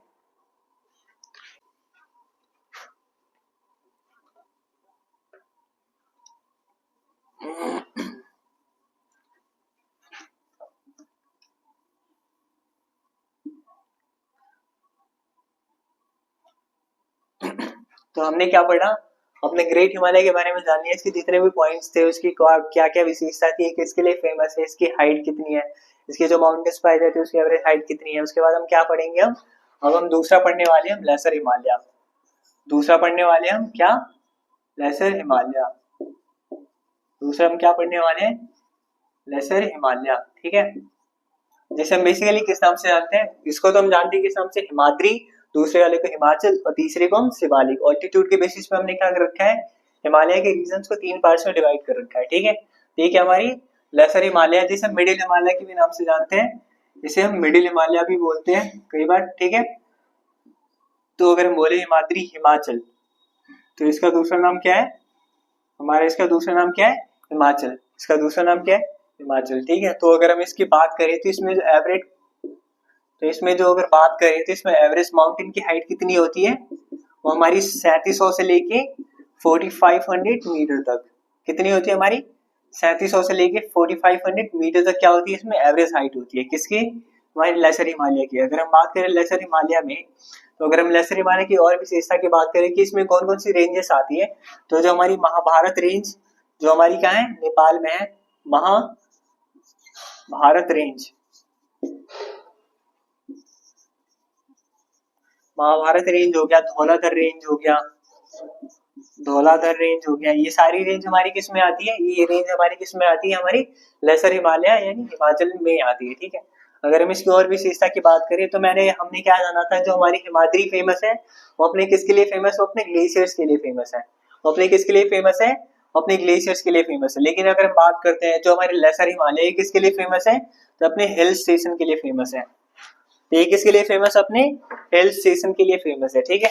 तो हमने क्या पढ़ा, अपने ग्रेट हिमालय के बारे में जान लिया, इसके जितने भी पॉइंट्स थे, उसकी क्या क्या विशेषता थी, किसके लिए फेमस है, इसकी हाइट कितनी है, इसके जो माउंटेन्स पाए जाते हैं उसकी एवरेज हाइट कितनी है। उसके बाद हम क्या पढ़ेंगे, अब हम दूसरा पढ़ने वाले हैं, हम लेसर हिमालय। दूसरा पढ़ने वाले हैं हम क्या, लेसर हिमालय। दूसरा हम क्या पढ़ने वाले हैं, लेसर हिमालय, ठीक है। जैसे हम बेसिकली किस नाम से जानते हैं, इसको तो हम जानते हैं किस नाम से, हिमाद्री। दूसरे वाले को हिमाचल और तीसरे को हम शिवालिक। ऑल्टीट्यूड के बेसिस पे हमने क्या कर रखा है, हिमालय के रीजन्स को 3 पार्ट्स में डिवाइड कर रखा है, ठीक है। ठीक है, हमारी लेसर हिमालय, जिसे हम मिडिल हिमालय के भी नाम से जानते हैं, जिसे हम मिडिल हिमालय भी बोलते हैं कई बार, ठीक है। तो अगर हम बोले हिमाद्री हिमाचल, तो इसका दूसरा नाम क्या है हमारा, इसका दूसरा नाम क्या है, हिमाचल। इसका दूसरा नाम क्या है, हिमाचल, ठीक है। तो अगर हम इसकी बात करें तो इसमें जो एवरेज, तो इसमें जो अगर बात करें तो इसमें एवरेज माउंटेन की हाइट कितनी होती है, वो हमारी 3700 से लेके 4500 मीटर तक। कितनी होती है हमारी, 3700 से लेके 4500 मीटर तक क्या होती है, इसमें एवरेज हाइट होती है। किसकी, हमारी लेसर हिमालय की। अगर हम बात करें लेसर हिमालय में, तो अगर हम लेसर हिमालय की और विशेषता की बात करें कि इसमें कौन कौन सी रेंजेस आती है, तो जो हमारी महाभारत रेंज, जो हमारी क्या है, नेपाल में है, महाभारत रेंज, महाभारत रेंज हो गया, धौलाधर रेंज हो गया, धौलाधर रेंज हो गया, ये सारी रेंज हमारी किस में आती है, ये रेंज हमारी किस में आती है, हमारी लेसर हिमालय यानी हिमाचल में आती है, ठीक है। अगर हम इसकी और विशेषता की बात करें तो हमने क्या जाना था, जो हमारी हिमाद्री फेमस है वो अपने किसके लिए फेमस है, वो अपने ग्लेशियर्स के लिए फेमस है। वो अपने किसके लिए फेमस है, अपने ग्लेशियर्स के लिए फेमस है। लेकिन अगर हम बात करते हैं जो हमारे लेसर हिमालय किसके लिए फेमस है, तो अपने हिल स्टेशन के लिए फेमस है। तो ये किसके लिए फेमस, अपने हिल स्टेशन के लिए फेमस है, ठीक है।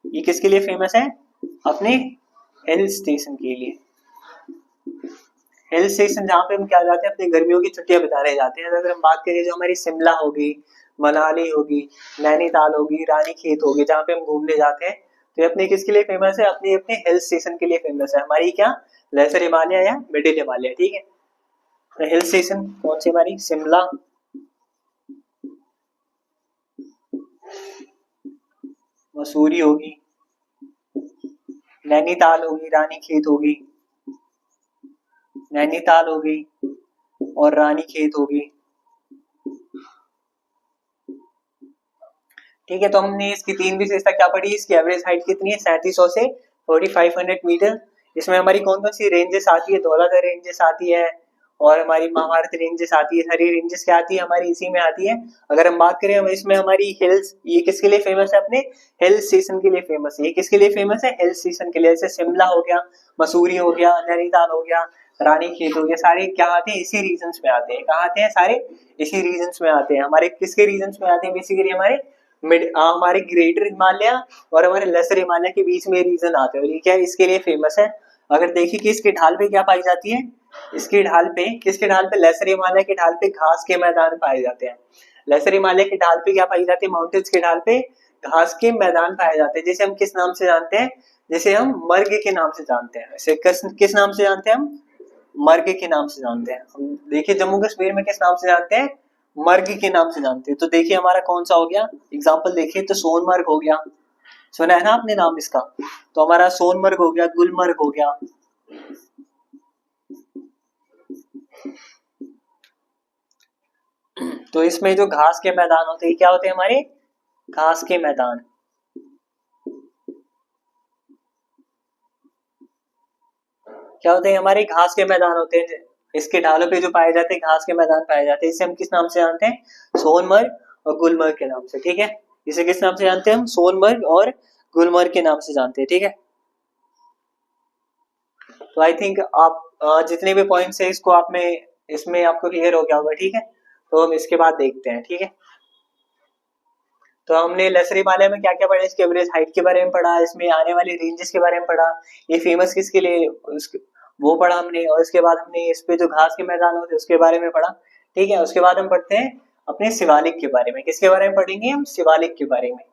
ये किसके लिए फेमस है, अपने हिल स्टेशन के लिए। हिल स्टेशन जहाँ पे हम क्या जाते हैं, अपनी गर्मियों की छुट्टियां बिताने जाते हैं। अगर हम बात करें जो हमारी शिमला होगी, मनाली होगी, नैनीताल होगी, रानीखेत होगी, जहाँ पे हम घूमने जाते हैं, तो ये अपने किसके लिए फेमस है, अपने अपने हिल स्टेशन के लिए फेमस है। हमारी क्या, लेसर हिमालय या मिडिल हिमालय, ठीक है। तो हिल स्टेशन कौन सी, हमारी शिमला, मसूरी होगी, नैनीताल होगी, रानीखेत होगी, नैनीताल होगी और रानीखेत होगी, ठीक है। तो हमने इसकी 3 विशेषता क्या पढ़ी, इसकी एवरेज हाइट कितनी है, 3700 से 4500 मीटर। इसमें हमारी कौन कौन सी रेंजेस आती है, धौलाधर रेंजेस आती है और हमारी महाभारत रेंजेस आती है। सारी रेंजेस क्या आती है हमारी, इसी में आती है। अगर हम बात करें इसमें हमारी हिल्स, ये किसके लिए फेमस है, अपने हिल स्टेशन के लिए फेमस है। ये किसके लिए फेमस है, हिल स्टेशन के लिए। जैसे शिमला हो गया, मसूरी हो गया, नैनीताल हो गया, रानीखेत हो गया, सारे क्या आते हैं, इसी रीजन्स में आते हैं। कहाँ आते हैं, सारे इसी रीजन्स में आते हैं। हमारे किसके रीजन्स में आते हैं, बेसिकली हमारे हमारे ग्रेटर हिमालय और हमारे लेसर हिमालय के बीच में रीजन आते हैं। और ये क्या है, इसके लिए फेमस है। अगर देखिए कि इसके ढाल पे क्या पाई जाती है, इसके ढाल पे, किसके ढाल पे, लेसर हिमालय के ढाल पे घास के मैदान पाए जाते हैं। लेसर हिमालय के ढाल पे क्या पाई जाती है, माउंटेन्स के ढाल पे घास के मैदान पाए जाते हैं। जैसे हम किस नाम से जानते हैं, जैसे हम मर्ग के नाम से जानते हैं। इसे किस नाम से जानते हैं हम, मर्ग के नाम से जानते हैं। हम देखिए जम्मू कश्मीर में किस नाम से जानते हैं, मर्ग के नाम से जानते हैं। तो देखिए हमारा कौन सा हो गया एग्जाम्पल, देखिए तो सोनमर्ग हो गया, सुना है ना आपने नाम इसका। तो हमारा सोनमर्ग हो गया, गुलमर्ग हो गया। तो इसमें जो घास के मैदान होते हैं, क्या होते हैं हमारे, घास के मैदान। क्या होते हैं हमारे, घास के मैदान होते हैं। इसके ढालों पे जो पाए जाते हैं घास के मैदान पाए जाते हैं। इसे हम किस नाम से जानते हैं, सोनमर्ग और गुलमर्ग के नाम से। ठीक है, इसे किस नाम से जानते हैं हम, सोनमर्ग और गुलमर्ग के नाम से जानते हैं। ठीक है, तो आई थिंक आप जितने भी पॉइंट्स है इसको आप में इसमें आपको क्लियर हो गया होगा। ठीक है, तो हम इसके बाद देखते हैं। ठीक है, तो हमने लेसर हिमालय में क्या क्या पढ़ा, इसके एवरेज हाइट के बारे में पढ़ा, इसमें आने वाले रेंजेस के बारे में पढ़ा, ये फेमस किसके लिए वो पढ़ा हमने। और इसके बाद हमने इस पे जो घास के मैदान होते हैं उसके बारे में पढ़ा। ठीक है, उसके बाद हम पढ़ते हैं अपने शिवालिक के बारे में। किसके बारे में पढ़ेंगे हम, शिवालिक के बारे में।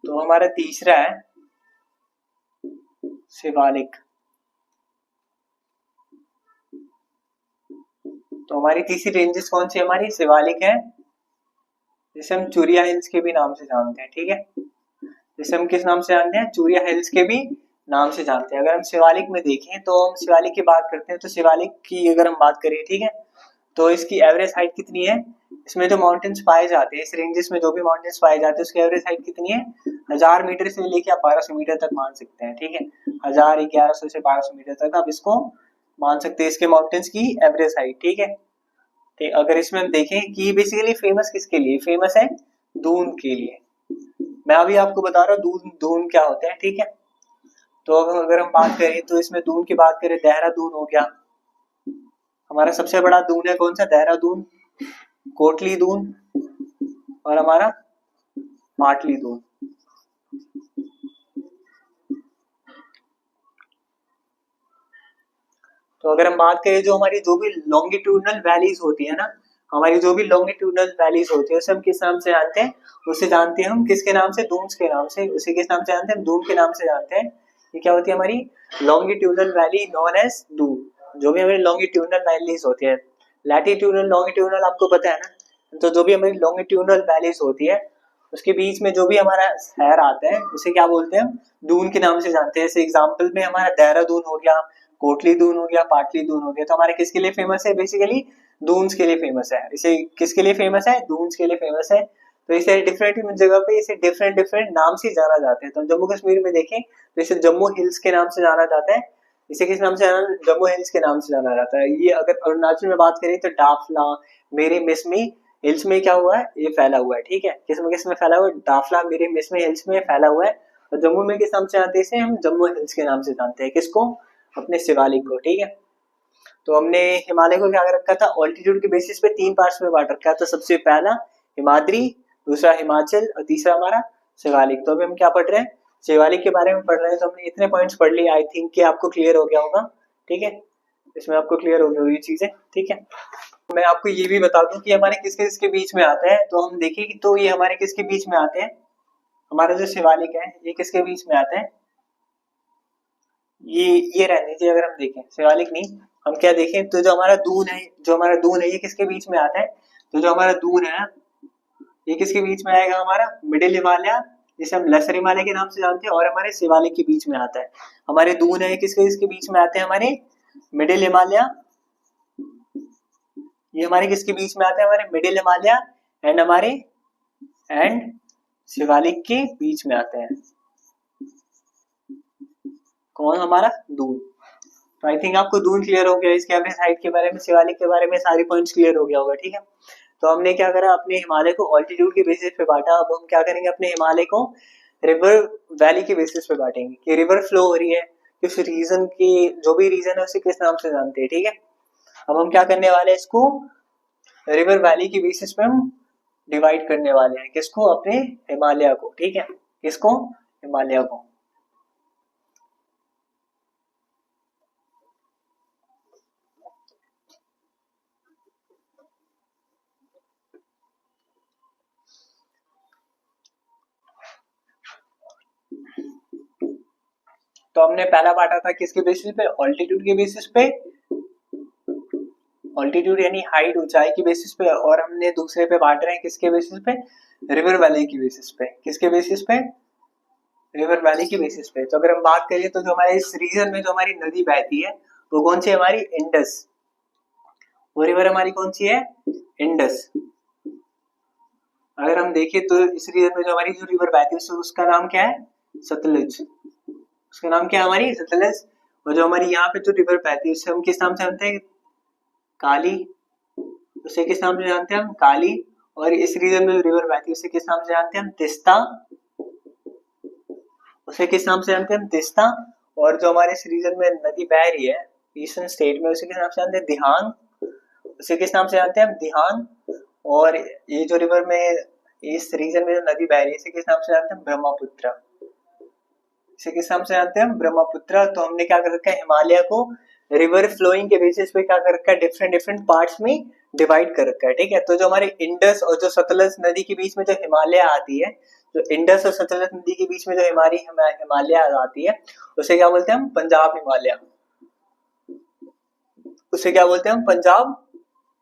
तो हमारा तीसरा है शिवालिक। तो हमारी तीसरी रेंजेस कौन सी हमारी, शिवालिक है, जिसे हम चूरिया हिल्स के भी नाम से जानते हैं। ठीक है, जिसे हम किस नाम से जानते हैं, चूरिया हिल्स के भी नाम से जानते हैं। अगर हम शिवालिक में देखें तो हम शिवालिक की बात करते हैं, तो शिवालिक की अगर हम बात करें, ठीक है, तो इसकी एवरेज हाइट कितनी है, इसमें जो माउंटेन्स पाए जाते हैं, इस रेंजेस में जो भी माउंटेन्स पाए जाते हैं उसकी एवरेज हाइट कितनी है, 1000 मीटर से लेके आप 1200 मीटर तक मान सकते हैं। ठीक है, 1000, 1100 से 1200 मीटर तक आप इसको मान सकते हैं, इसके माउंटेन्स की एवरेज हाइट। ठीक है, तो अगर इसमें हम देखें कि बेसिकली फेमस किसके लिए, फेमस है दून के लिए। मैं अभी आपको बता रहा हूँ दून दून क्या होता है। ठीक है, तो अगर हम बात करें तो इसमें दून की बात करें, देहरादून हो गया हमारा सबसे बड़ा दून है, कौन सा, देहरादून, कोटली दून और हमारा पाटली दून। तो अगर हम बात करें जो हमारी जो भी लॉन्गिट्यूडनल वैलीज होती है ना, हमारी जो भी लॉन्गिट्यूडनल वैलीज होती है उसे हम किस नाम से जानते हैं, उसे जानते हैं हम किसके नाम से, दून्स के नाम से। उसे किस नाम से जानते हैं, दून के नाम से जानते हैं। ये क्या होती है हमारी longitudinal valley known as Doon. जो भी हमारी लॉन्गिट्यूडनल वैलीज होती है, लैटिट्यूडनल लॉन्गिट्यूडनल आपको पता है ना, तो जो भी हमारी लॉन्गिट्यूडनल वैलीज होती है उसके बीच में जो भी हमारा शहर आता है उसे क्या बोलते हैं हम, दून के नाम से जानते हैं। जैसे एग्जाम्पल में हमारा देहरादून हो गया, कोटली दून हो गया, पाटली दून हो गया। तो हमारे किसके लिए फेमस है, बेसिकली दून्स के लिए फेमस है। इसे किसके लिए फेमस है, दून्स के लिए फेमस है। तो इसे डिफरेंट जगह पे इसे डिफरेंट डिफरेंट नाम से जाना जाता है। तो जम्मू कश्मीर में देखें तो इसे जम्मू हिल्स के नाम से जाना जाता है। इसे किस नाम से जाना, जम्मू हिल्स के नाम से जाना जाता है। ये अगर अरुणाचल में बात करें तो डाफला, मेरे मिसमी हिल्स में क्या हुआ है, ये फैला हुआ है। ठीक है, किस में फैला हुआ है, डाफला मेरे मिसमी हिल्स में फैला हुआ है। और जम्मू में किस नाम से जानते हैं, इसे हम जम्मू हिल्स के नाम से जानते हैं। किसको, अपने शिवालिक को। ठीक है, तो हमने हिमालय को क्या कर रखा था, ऑल्टीट्यूड के बेसिस पे 3 पार्ट्स में बांट रखा था। सबसे पहला हिमाद्री, दूसरा हिमाचल और तीसरा हमारा शिवालिक। तो अभी हम क्या पढ़ रहे हैं, शिवालिक के बारे में पढ़ रहे हैं। तो हमने इतने पॉइंट्स पढ़ लिए, आई थिंक कि आपको क्लियर हो गया होगा। ठीक है, इसमें आपको क्लियर हो गई होगी चीजें। ठीक है, मैं आपको ये भी बता दूं कि हमारे किसके किसके बीच में आते हैं। तो हम देखें कि तो ये हमारे किसके बीच में आते हैं, हमारा जो शिवालिक है ये किसके बीच में आते हैं, ये रहने दीजिए। अगर हम देखें शिवालिक नहीं, हम क्या देखें, तो जो हमारा दून है, जो हमारा दून है ये किसके बीच में आता है, तो जो हमारा दून है ये किसके बीच में आएगा, हमारा मिडिल हिमालय, जिसे हम लेसर हिमालय के नाम से जानते हैं, और हमारे शिवालिक के बीच में आता है। हमारे दून है किसके किसके बीच में आते हैं, हमारे मिडिल हिमालय, ये हमारे किसके बीच में आते हैं, हमारे मिडिल हिमालय एंड हमारे एंड शिवालिक के बीच में आते हैं। कौन हमारा? दून। तो आई थिंक आपको दून क्लियर हो गया, इसके एवरेज हाइट के बारे में, शिवालिक के बारे में सारे पॉइंट्स क्लियर हो गया होगा, ठीक है। तो हमने क्या करा, अपने हिमालय को ऑल्टीट्यूड के बेसिस पे बांटा। अब हम क्या करेंगे, अपने हिमालय को रिवर वैली के बेसिस पे बांटेंगे कि रिवर फ्लो हो रही है किस रीजन की, जो भी रीजन है उसे किस नाम से जानते हैं, ठीक है। अब हम क्या करने वाले हैं, इसको रिवर वैली के बेसिस पे हम डिवाइड करने वाले हैं, किसको? अपने हिमालय को, ठीक है। किसको? हिमालय को। तो हमने पहला बांटा था किसके बेसिस पे? ऑल्टीट्यूड के बेसिस पे, ऑल्टीट्यूड यानी हाइट, ऊंचाई की बेसिस पे। और हमने दूसरे पे बांट रहे हैं किसके बेसिस पे? रिवर वैली की बेसिस पे। किसके बेसिस पे? रिवर वैली की बेसिस पे। तो अगर हम बात करें तो जो हमारे इस रीजन में जो हमारी नदी बहती है वो कौन सी है? हमारी इंडस। वो रिवर हमारी कौन सी है? इंडस। अगर हम देखें तो इस रीजन में जो हमारी जो रिवर बहती है उसका नाम क्या है? सतलुज। उसका नाम क्या है? हमारी सतलुज। और जो हमारी यहाँ पे जो रिवर बहती है उससे हम किस नाम से जानते हैं? काली। उसे किस नाम से जानते हैं हम? काली। और इस रीजन में जो रिवर बहती है उसे किस नाम से जानते हैं हम? तिस्ता। उसे किस नाम से जानते हैं हम? तिस्ता। और जो हमारे इस रीजन में नदी बह रही है ईस्टर्न स्टेट में, उसे किस नाम से जानते हैं? दिहांग। उसे किस नाम से जानते हैं हम? दिहांग। और ये जो रिवर में इस रीजन में जो नदी बह रही है इसे किस नाम से जानते हैं? ब्रह्मपुत्र। इसे किस नाम से जानते हैं हम? ब्रह्मपुत्र। तो हमने क्या कर रखा है, हिमालय को रिवर फ्लोइंग के बेसिस पे क्या कर रखा है, डिफरेंट डिफरेंट पार्ट्स में डिवाइड कर रखा है, ठीक है। तो जो हमारे इंडस और जो सतलज नदी के बीच में जो हिमालय आती है, जो इंडस और सतलज नदी के बीच में जो हमारी हिमालय आती है उसे क्या बोलते हैं हम? पंजाब हिमालय। उसे क्या बोलते हैं हम? पंजाब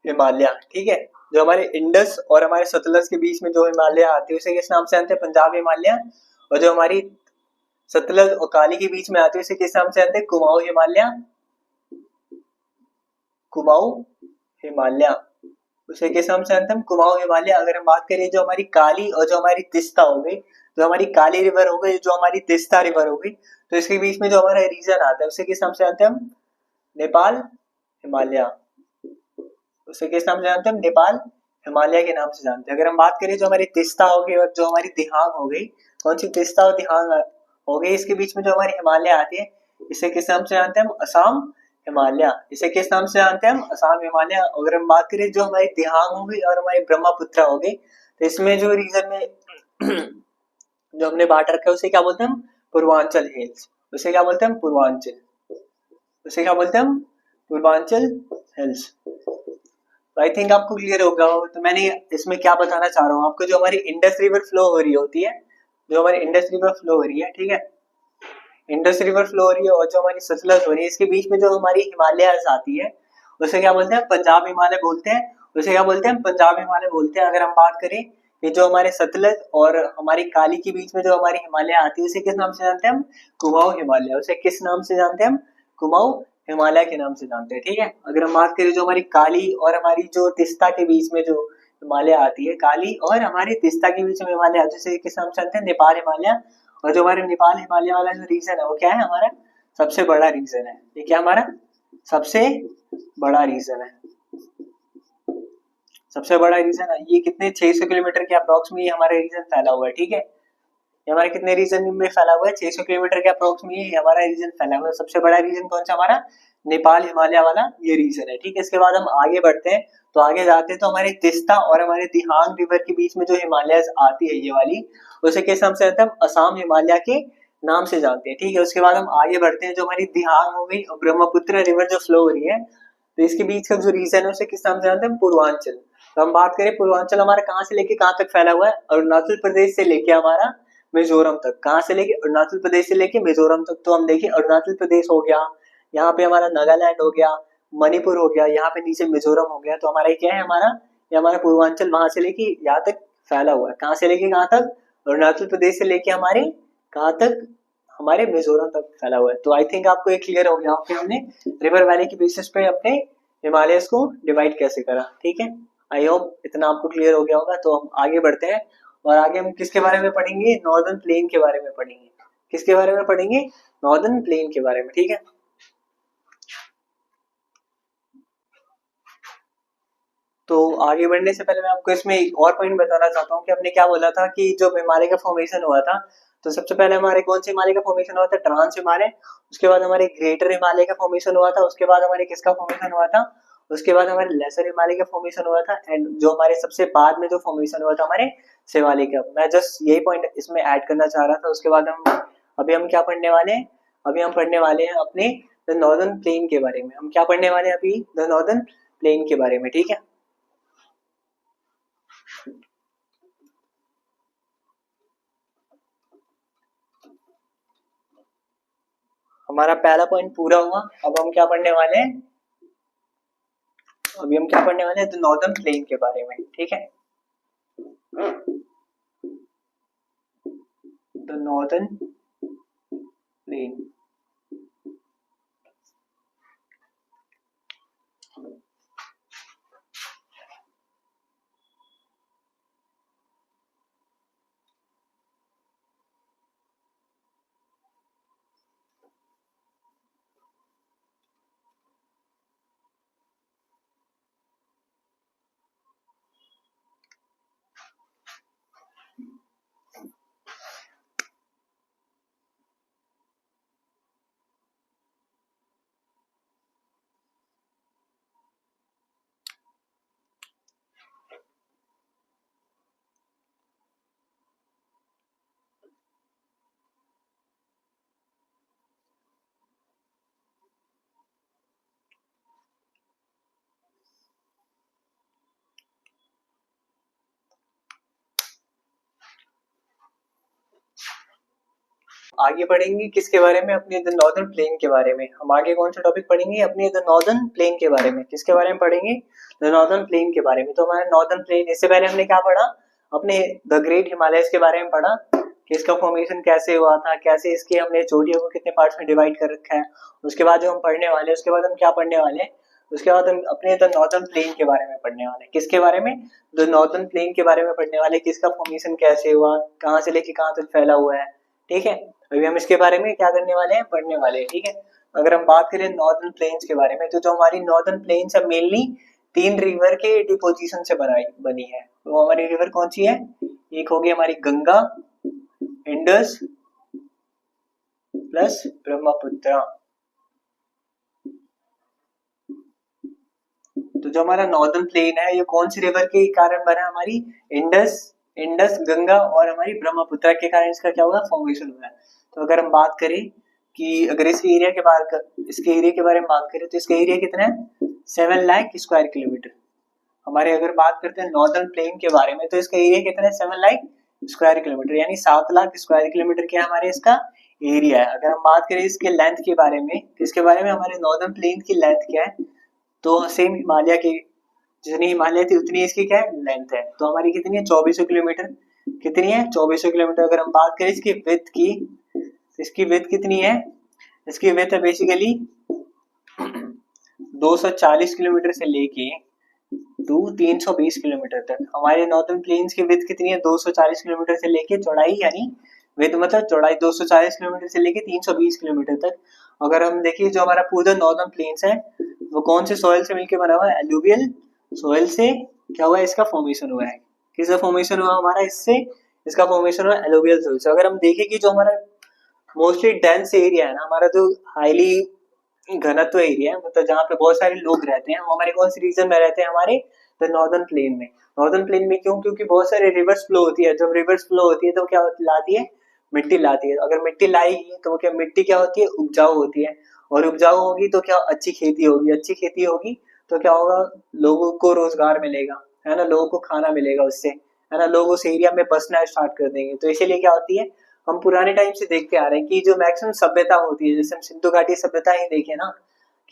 हिमालय, ठीक है। जो हमारे इंडस और हमारे सतलज के बीच में जो हिमालय आती है उसे किस नाम से जानते हैं? पंजाब हिमालय। और जो हमारी सतलज और काली के बीच में आती है उसे किस नाम से जानते हैं? कुमाऊं हिमालय। कुमाऊं हिमालय। उसे किस नाम से जानते हैं हम? कुमाऊं हिमालय। अगर हम बात करें जो हमारी काली और जो हमारी तिस्ता हो गई, जो हमारी काली रिवर हो गई, जो हमारी तिस्ता रिवर हो गई, तो इसके बीच में जो हमारा रीजन आता है उसे किस नाम से जानते हैं हम? नेपाल हिमालय। उसे किस नाम से जानते हैं हम? नेपाल हिमालय के नाम से जानते हैं। अगर हम बात करें जो हमारी तिस्ता हो गई और जो हमारी दिहांग हो गई, कौन सी? तिस्ता और दिहांग हो गई, इसके बीच में जो हमारी हिमालय आती है इसे किस नाम से जानते हैं हम? असम हिमालय। इसे किस नाम से जानते हैं हम? असम हिमालय। अगर हम बात करें जो हमारी दिहांग हो गई और हमारी ब्रह्मपुत्र हो गई, तो इसमें जो रीजन में जो हमने बांट रखा है उसे क्या बोलते हैं हम? पूर्वांचल हिल्स। उसे क्या बोलते हैं हम? पूर्वांचल। उसे क्या बोलते हैं हम? पूर्वांचल हिल्स। आई थिंक आपको क्लियर होगा। तो मैंने इसमें क्या बताना चाह रहा हूँ आपको, जो हमारी इंडस रिवर फ्लो हो रही होती है, जो हमारी इंडस रिवर फ्लो हो रही है, ठीक है, इंडस रिवर फ्लो हो रही है और जो हमारी सतलज हो रही है, इसके बीच में जो हमारी हिमालय आती है उसे क्या बोलते हैं? पंजाब हिमालय बोलते हैं। उसे क्या बोलते हैं? पंजाब हिमालय बोलते हैं। अगर हम बात करें कि जो हमारे सतलज और हमारी काली के बीच में जो हमारी हिमालय आती है उसे किस नाम से जानते हैं हम? कुमाऊं हिमालय। उसे किस नाम से जानते हैं हम? कुमाऊं हिमालय के नाम से जानते हैं, ठीक है। अगर हम बात करें जो हमारी काली और हमारी जो तिस्ता के बीच में जो हिमालय आती है, काली और हमारी तिस्ता के बीच में हिमालय आती है उसे किस नाम से जानते हैं? नेपाल हिमालय। और जो हमारे नेपाल हिमालय वाला जो रीजन है वो क्या है? हमारा सबसे बड़ा रीजन है। ये क्या हमारा सबसे बड़ा रीजन है? सबसे बड़ा रीजन है ये। कितने? 600 किलोमीटर के अप्रोक्स में ये हमारा रीजन फैला हुआ है, ठीक है। ये हमारे कितने रीजन में फैला हुआ है? 600 किलोमीटर के अप्रोक्स में ये हमारा रीजन फैला हुआ है। सबसे बड़ा रीजन कौन सा? हमारा नेपाल हिमालय वाला ये रीजन है, ठीक है। इसके बाद हम आगे बढ़ते हैं, तो आगे जाते हैं तो हमारे तिस्ता और हमारे दिहांग रिवर के बीच में जो हिमालय आती है ये वाली, उसे किस नाम से जानते हैं हम? असम हिमालय के नाम से जानते हैं, ठीक है। उसके बाद हम आगे बढ़ते हैं, जो हमारी दिहांग हो गई और ब्रह्मपुत्र रिवर जो फ्लो हो रही है, तो इसके बीच का जो रीजन है उसे किस नाम से जानते हैं हम? पूर्वांचल। तो हम बात करें पूर्वांचल हमारा कहाँ से लेके कहाँ तक फैला हुआ है? अरुणाचल प्रदेश से लेके हमारा मिजोरम तक। कहाँ से लेके? अरुणाचल प्रदेश से लेके मिजोरम तक। तो हम देखिए अरुणाचल प्रदेश हो गया, यहाँ पे हमारा नागालैंड हो गया, मणिपुर हो गया, यहाँ पे नीचे मिजोरम हो गया। तो हमारा क्या है? हमारा ये हमारा पूर्वांचल वहां से लेके यहाँ तक फैला हुआ है। कहाँ से लेके कहाँ तक? अरुणाचल प्रदेश से लेके हमारे कहाँ तक? हमारे मिजोरम तक फैला हुआ है। तो आई थिंक आपको ये क्लियर हो गया कि हमने रिवर वैली के बेसिस पे अपने हिमालयस को डिवाइड कैसे करा, ठीक है। आई होप इतना आपको क्लियर हो गया होगा। तो हम आगे बढ़ते हैं और आगे हम किसके बारे में पढ़ेंगे? नॉर्दर्न प्लेन के बारे में पढ़ेंगे। किसके बारे में पढ़ेंगे? नॉर्दर्न प्लेन के बारे में, ठीक है। तो आगे बढ़ने से पहले मैं आपको इसमें एक और पॉइंट बताना चाहता हूँ कि हमने क्या बोला था कि जब हिमालय का फॉर्मेशन हुआ था, तो सबसे पहले हमारे कौन से हिमालय का फॉर्मेशन हुआ था? ट्रांस हिमालय। उसके बाद हमारे ग्रेटर हिमालय का फॉर्मेशन हुआ था। उसके बाद हमारे किसका फॉर्मेशन हुआ था? उसके बाद हमारे लेसर हिमालय का फॉर्मेशन हुआ था। एंड जो हमारे सबसे बाद में जो फॉर्मेशन हुआ था हमारे शिवालिक का। मैं जस्ट यही पॉइंट इसमें ऐड करना चाह रहा था। उसके बाद हम अभी हम क्या पढ़ने वाले हैं? अभी हम पढ़ने वाले हैं अपने द नॉर्दर्न प्लेन के बारे में। हम क्या पढ़ने वाले हैं अभी? द नॉर्दर्न प्लेन के बारे में, ठीक है। हमारा पहला पॉइंट पूरा हुआ। अब हम क्या पढ़ने वाले हैं? अभी हम क्या पढ़ने वाले हैं? द नॉर्दर्न प्लेन के बारे में, ठीक है। The northern plain. आगे पढ़ेंगे किसके बारे में? अपने द नॉर्दर्न प्लेन के बारे में। हम आगे कौन सा टॉपिक पढ़ेंगे? अपने द नॉर्दर्न प्लेन के बारे में। किसके बारे में पढ़ेंगे? द नॉर्दर्न प्लेन के बारे में। तो हमारा नॉर्दर्न प्लेन, इससे पहले हमने क्या पढ़ा? अपने द ग्रेट हिमालयस के बारे में पढ़ा कि इसका फॉर्मेशन कैसे हुआ था, कैसे इसके हमने चोटियों को कितने पार्ट्स में डिवाइड कर रखा है। उसके बाद जो हम पढ़ने वाले हैं, उसके बाद हम क्या पढ़ने वाले हैं? उसके बाद हम अपने द नॉर्दर्न प्लेन के बारे में पढ़ने वाले हैं। किसके बारे में? द नॉर्दर्न प्लेन के बारे में पढ़ने वाले, कि इसका फॉर्मेशन कैसे हुआ, कहाँ से लेके कहाँ तक फैला हुआ है, ठीक है। अभी हम इसके बारे में क्या करने वाले हैं? पढ़ने वाले हैं, ठीक है। अगर हम बात करें नॉर्दर्न प्लेन्स के बारे में, तो जो हमारी नॉर्दर्न प्लेन्स है मेनली 3 रिवर के डिपोजिशन से बनी है। तो हमारी रिवर कौन सी है? एक होगी हमारी गंगा, इंडस प्लस ब्रह्मपुत्र। तो जो हमारा नॉर्दर्न प्लेन है, ये कौन सी रिवर के कारण बना? हमारी इंडस, गंगा और हमारी ब्रह्मपुत्र के कारण इसका क्या हुआ? फॉर्मेशन हुआ है। तो अगर हम बात करें कि अगर इसके एरिया के बारे में बात करें, तो इसका एरिया कितना है? 7 लाख स्क्वायर किलोमीटर। हमारे अगर बात करते हैं नॉर्दर्न प्लेन के बारे में, तो इसका एरिया कितना है? 7 लाख स्क्वायर किलोमीटर, यानी 7 लाख स्क्वायर किलोमीटर क्या हमारे इसका एरिया है। अगर हम बात करें इसके लेंथ के बारे में, इसके बारे में हमारे नॉर्दर्न प्लेन की लेंथ क्या है? तो सेम हिमालय की जितनी हिमालय थी उतनी इसकी क्या है? लेंथ है। तो हमारी कितनी है? 2400 किलोमीटर। कितनी है? 2400 किलोमीटर। अगर हम बात करें इसकी विड्थ की, इसकी विड्थ कितनी है? इसकी विड्थ है बेसिकली 240 किलोमीटर से लेके टू 320 किलोमीटर तक। हमारे नॉर्दर्न प्लेन्स की विड्थ कितनी है? 240 किलोमीटर से लेके चौड़ाई, यानी विड्थ मतलब चौड़ाई 240 किलोमीटर से लेके 320 किलोमीटर तक। अगर हम देखिए जो हमारा पूरा नॉर्दर्न प्लेन्स है, वो कौन से सॉइल से मिलकर बना हुआ है? एलुवियल सॉइल से क्या हुआ है? इसका फॉर्मेशन हुआ है। किसका फॉर्मेशन हुआ हमारा? इससे इसका फॉर्मेशन हुआ एलुवियल सॉइल से। अगर हम देखें कि जो हमारा मोस्टली डेंस एरिया है ना, हमारा जो हाईली घनत्व एरिया है, मतलब जहाँ पे बहुत सारे लोग रहते हैं, वो हमारे कौन सी रीजन में रहते हैं? हमारे द नॉर्दर्न प्लेन में। नॉर्दर्न प्लेन में क्यों? क्योंकि बहुत सारे रिवर्स फ्लो होती है। जब रिवर्स फ्लो होती है तो क्या लाती है? मिट्टी लाती है। अगर मिट्टी लाएगी तो क्या मिट्टी क्या होती है? उपजाऊ होती है। और उपजाऊ होगी तो क्या? अच्छी खेती होगी। अच्छी खेती होगी तो क्या होगा? लोगों को रोजगार मिलेगा, है ना, लोगों को खाना मिलेगा उससे, है ना, लोग उस एरिया में बसना स्टार्ट कर देंगे। तो इसीलिए क्या होती है, हम पुराने टाइम से देखते आ रहे हैं कि जो मैक्सिमम सभ्यता होती है, जैसे हम सिंधु घाटी सभ्यता ही देखें ना,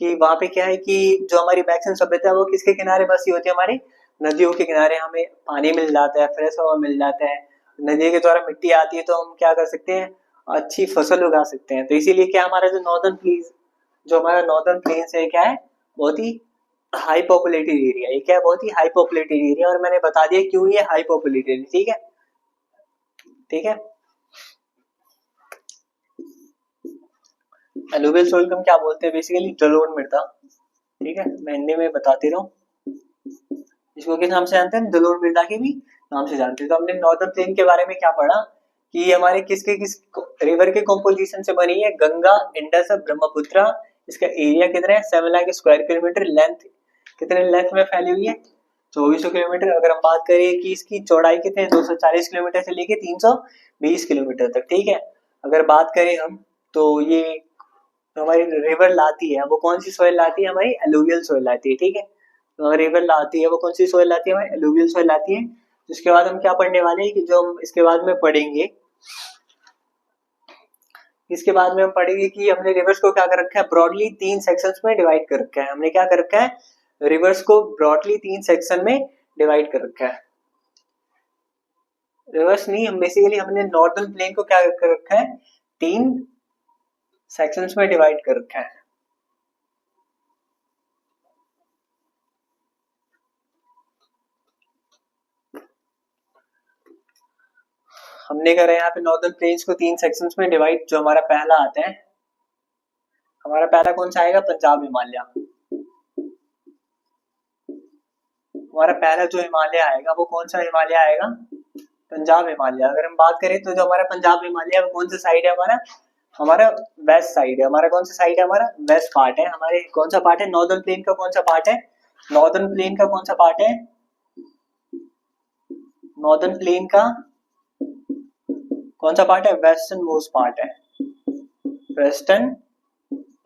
कि वहां पे क्या है कि जो हमारी मैक्सिमम सभ्यता है वो किसके किनारे बसी होती है? हमारी नदियों के किनारे। हमें पानी मिल जाता है, फ्रेश हवा मिल जाता है, नदी के द्वारा मिट्टी आती है, तो हम क्या कर सकते हैं? अच्छी फसल उगा सकते हैं। तो इसीलिए क्या हमारा जो नॉर्दर्न प्लेन्स, जो हमारा नॉर्दर्न प्लेन्स है, क्या है? बहुत ही हाई पॉपुलेटेड एरिया। ये क्या है? बहुत ही हाई पॉपुलेटेड एरिया। और मैंने बता दिया क्यों ये हाई पॉपुलेटेड, ठीक है, ठीक है। एलुवियल सोइल को हम क्या बोलते हैं, बेसिकली जलोढ़ मृदा। ठीक है, मैं हिंदी में बताती रहूं, इसको किस नाम से जानते हैं, जलोढ़ मृदा के भी नाम से जानते हैं। तो हमने नॉर्दर्न प्लेन के बारे में क्या पढ़ा कि ये हमारे किसके किस रिवर के कॉम्पोजिशन से बनी है, गंगा, इंडस, ब्रह्मपुत्र। इसका एरिया कितना है, 7 लाख स्क्वायर किलोमीटर। लेंथ कितने लेंथ में फैली हुई है, 2400 किलोमीटर। अगर हम बात करें कि इसकी चौड़ाई कितनी है, 240 किलोमीटर से लेके 320 किलोमीटर तक। ठीक है, अगर बात करें हम, तो ये तो हमारी रिवर लाती है, वो कौन सी सॉइल लाती है, हमारी एलुवियल सॉइल लाती है। ठीक है, तो रिवर लाती है वो कौन सी सॉइल लाती है, हमारी एलुवियल सॉइल लाती है। जिसके बाद हम क्या पढ़ने वाले हैं कि जो हम इसके बाद में पढ़ेंगे, इसके बाद में हम पढ़ेंगे कि हमने रिवर्स को क्या कर रखा है, ब्रॉडली 3 सेक्शंस में डिवाइड कर रखा है। हमने क्या कर रखा है, रिवर्स को ब्रॉडली 3 सेक्शन में डिवाइड कर रखा है। रिवर्स नहीं, हम बेसिकली हमने नॉर्दर्न प्लेन को क्या कर रखा है, 3 सेक्शंस में डिवाइड कर रखा है। हमने करा यहाँ पे नॉर्दर्न प्लेन्स को 3 सेक्शंस में डिवाइड। जो हमारा पहला आता है, हमारा पहला कौन सा आएगा, पंजाब हिमालय। हमारा पहला जो हिमालय आएगा वो कौन सा हिमालय आएगा, पंजाब हिमालय। अगर हम बात करें तो जो हमारा पंजाब हिमालय वो कौन सा साइड है, हमारा हमारा वेस्ट साइड है। हमारा कौन सा साइड है, हमारा वेस्ट पार्ट है। हमारे कौन सा पार्ट है, नॉर्दर्न प्लेन का कौन सा पार्ट है, नॉर्दर्न प्लेन का कौन सा पार्ट है, नॉर्दर्न प्लेन का कौन सा पार्ट है, वेस्टर्न मोस्ट पार्ट है, वेस्टर्न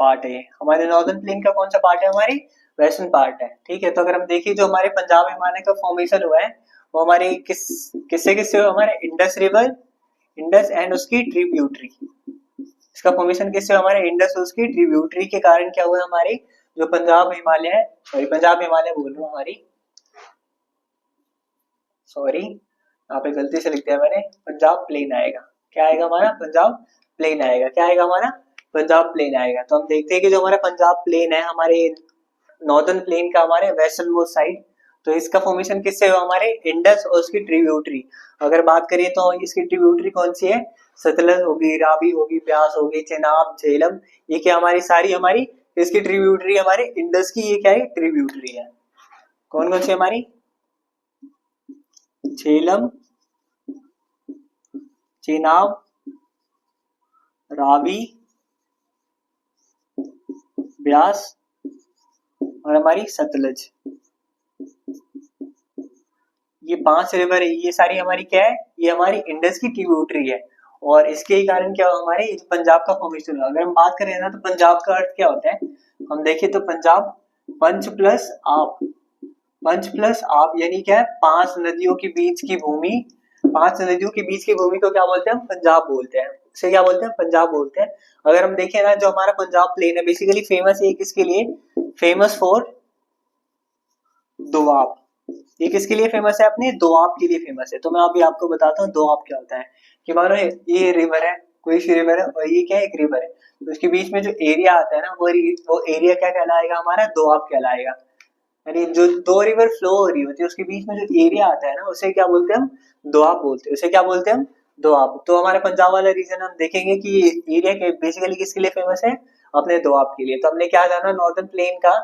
पार्ट है। हमारे नॉर्दर्न प्लेन का कौन सा पार्ट है, हमारी वेस्टर्न पार्ट है। ठीक है, तो अगर हम देखें जो हमारे पंजाब हिमालय का फॉर्मेशन हुआ है वो हमारे किससे किससे हुआ, हमारे इंडस रिवर, इंडस एंड उसकी ट्रिब्यूटरी। इसका फॉर्मेशन किससे, हमारे इंडस और उसकी ट्रिब्यूटरी के कारण क्या हुआ, हमारे जो पंजाब हिमालय है, सॉरी पंजाब हिमालय बोल रहा हूँ, हमारी सॉरी यहाँ पे गलती से लिख दिया मैंने, पंजाब प्लेन आएगा। क्या आएगा हमारा, पंजाब प्लेन आएगा। क्या आएगा हमारा, पंजाब प्लेन आएगा। तो हम देखते हैं कि जो हमारा पंजाब प्लेन है, हमारे नॉर्दर्न प्लेन का हमारे वेस्टर्न मोस्ट साइड, तो इसका फॉर्मेशन किससे हुआ, हमारे इंडस और उसकी ट्रिब्यूटरी। अगर बात करें तो इसकी ट्रिब्यूटरी कौन सी है, सतलज होगी, रावी होगी, ब्यास होगी, चेनाब, झेलम। ये क्या हमारी सारी हमारी इसकी ट्रिब्यूटरी, हमारे इंडस की ये क्या है, ट्रिब्यूटरी है। कौन कौन सी हमारी, झेलम, चेनाब, रावी, ब्यास और हमारी सतलज। ये 5 रिवर है, ये सारी हमारी क्या है, ये हमारी इंडस की ट्रिब्यूटरी है। और इसके ही कारण क्या हुआ, हमारे पंजाब का फॉर्मेशन हुआ। अगर हम बात करें ना तो पंजाब का अर्थ क्या होता है, हम देखें तो पंजाब पंच प्लस आप, पंच प्लस आप यानी क्या है, 5 नदियों के बीच की भूमि। 5 नदियों के बीच की भूमि को क्या बोलते हैं, हम पंजाब बोलते हैं। इसे क्या बोलते हैं, पंजाब बोलते हैं। अगर हम देखें ना, जो हमारा पंजाब प्लेन है बेसिकली फेमस है किसके लिए, फेमस फॉर दोआब। ये किसके लिए फेमस है, अपने दोआब के लिए फेमस है। तो मैं अभी आपको बताता हूँ दोआब क्या होता है। कि मानो ये रिवर है, कोई सी रिवर है, और ये क्या है, एक रिवर है। तो उसके बीच में जो एरिया आता है ना, वो एरिया क्या कहलाएगा, हमारा दोआब कहलाएगा। यानी जो 2 रिवर फ्लो हो रही होती है उसके बीच में जो एरिया आता है ना, उसे क्या बोलते हैं हम, दोआब बोलते हैं। उसे क्या बोलते हैं हम, दोआब। तो हमारे पंजाब वाला रीजन हम देखेंगे कि एरिया के बेसिकली किसके लिए फेमस है, अपने दोआब के लिए। तो हमने क्या जाना, नॉर्दर्न प्लेन का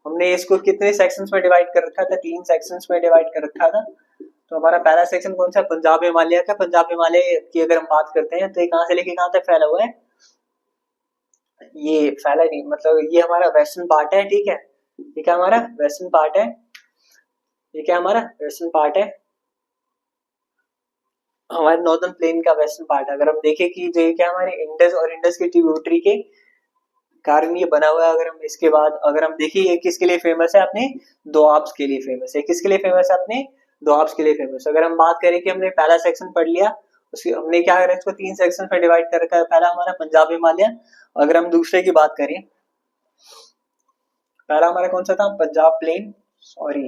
हमने इसको कितने सेक्शंस में डिवाइड कर रखा था, 3 सेक्शंस में डिवाइड कर रखा था। तो हमारा पहला सेक्शन कौन सा, पंजाब हिमालय का। पंजाब हिमालय की अगर हम बात करते हैं तो ये कहाँ से लेके कहाँ तक फैला हुआ है, ये फैला नहीं, मतलब ये हमारा वेस्टर्न पार्ट है। ठीक है, ये क्या हमारा वेस्टर्न पार्ट है, ये क्या हमारा वेस्टर्न पार्ट है, हमारे नॉर्दर्न प्लेन का वेस्टर्न पार्ट। अगर हम देखें कि जो क्या हमारे इंडस और इंडस की ट्रिब्यूटरी के कारण ये बना हुआ है। अगर हम इसके बाद अगर हम देखिए ये किसके लिए फेमस है, अपने दोआब्स के लिए फेमस है। किसके लिए फेमस है, अपने दोआब्स के लिए फेमस। अगर हम बात करें कि हमने पहला सेक्शन पढ़ लिया, उसके हमने क्या करा, इसको 3 सेक्शन में डिवाइड कर रखा है। पहला हमारा पंजाब हिमालय। अगर हम दूसरे की बात करें, पहला हमारा कौन सा था, पंजाब प्लेन, सॉरी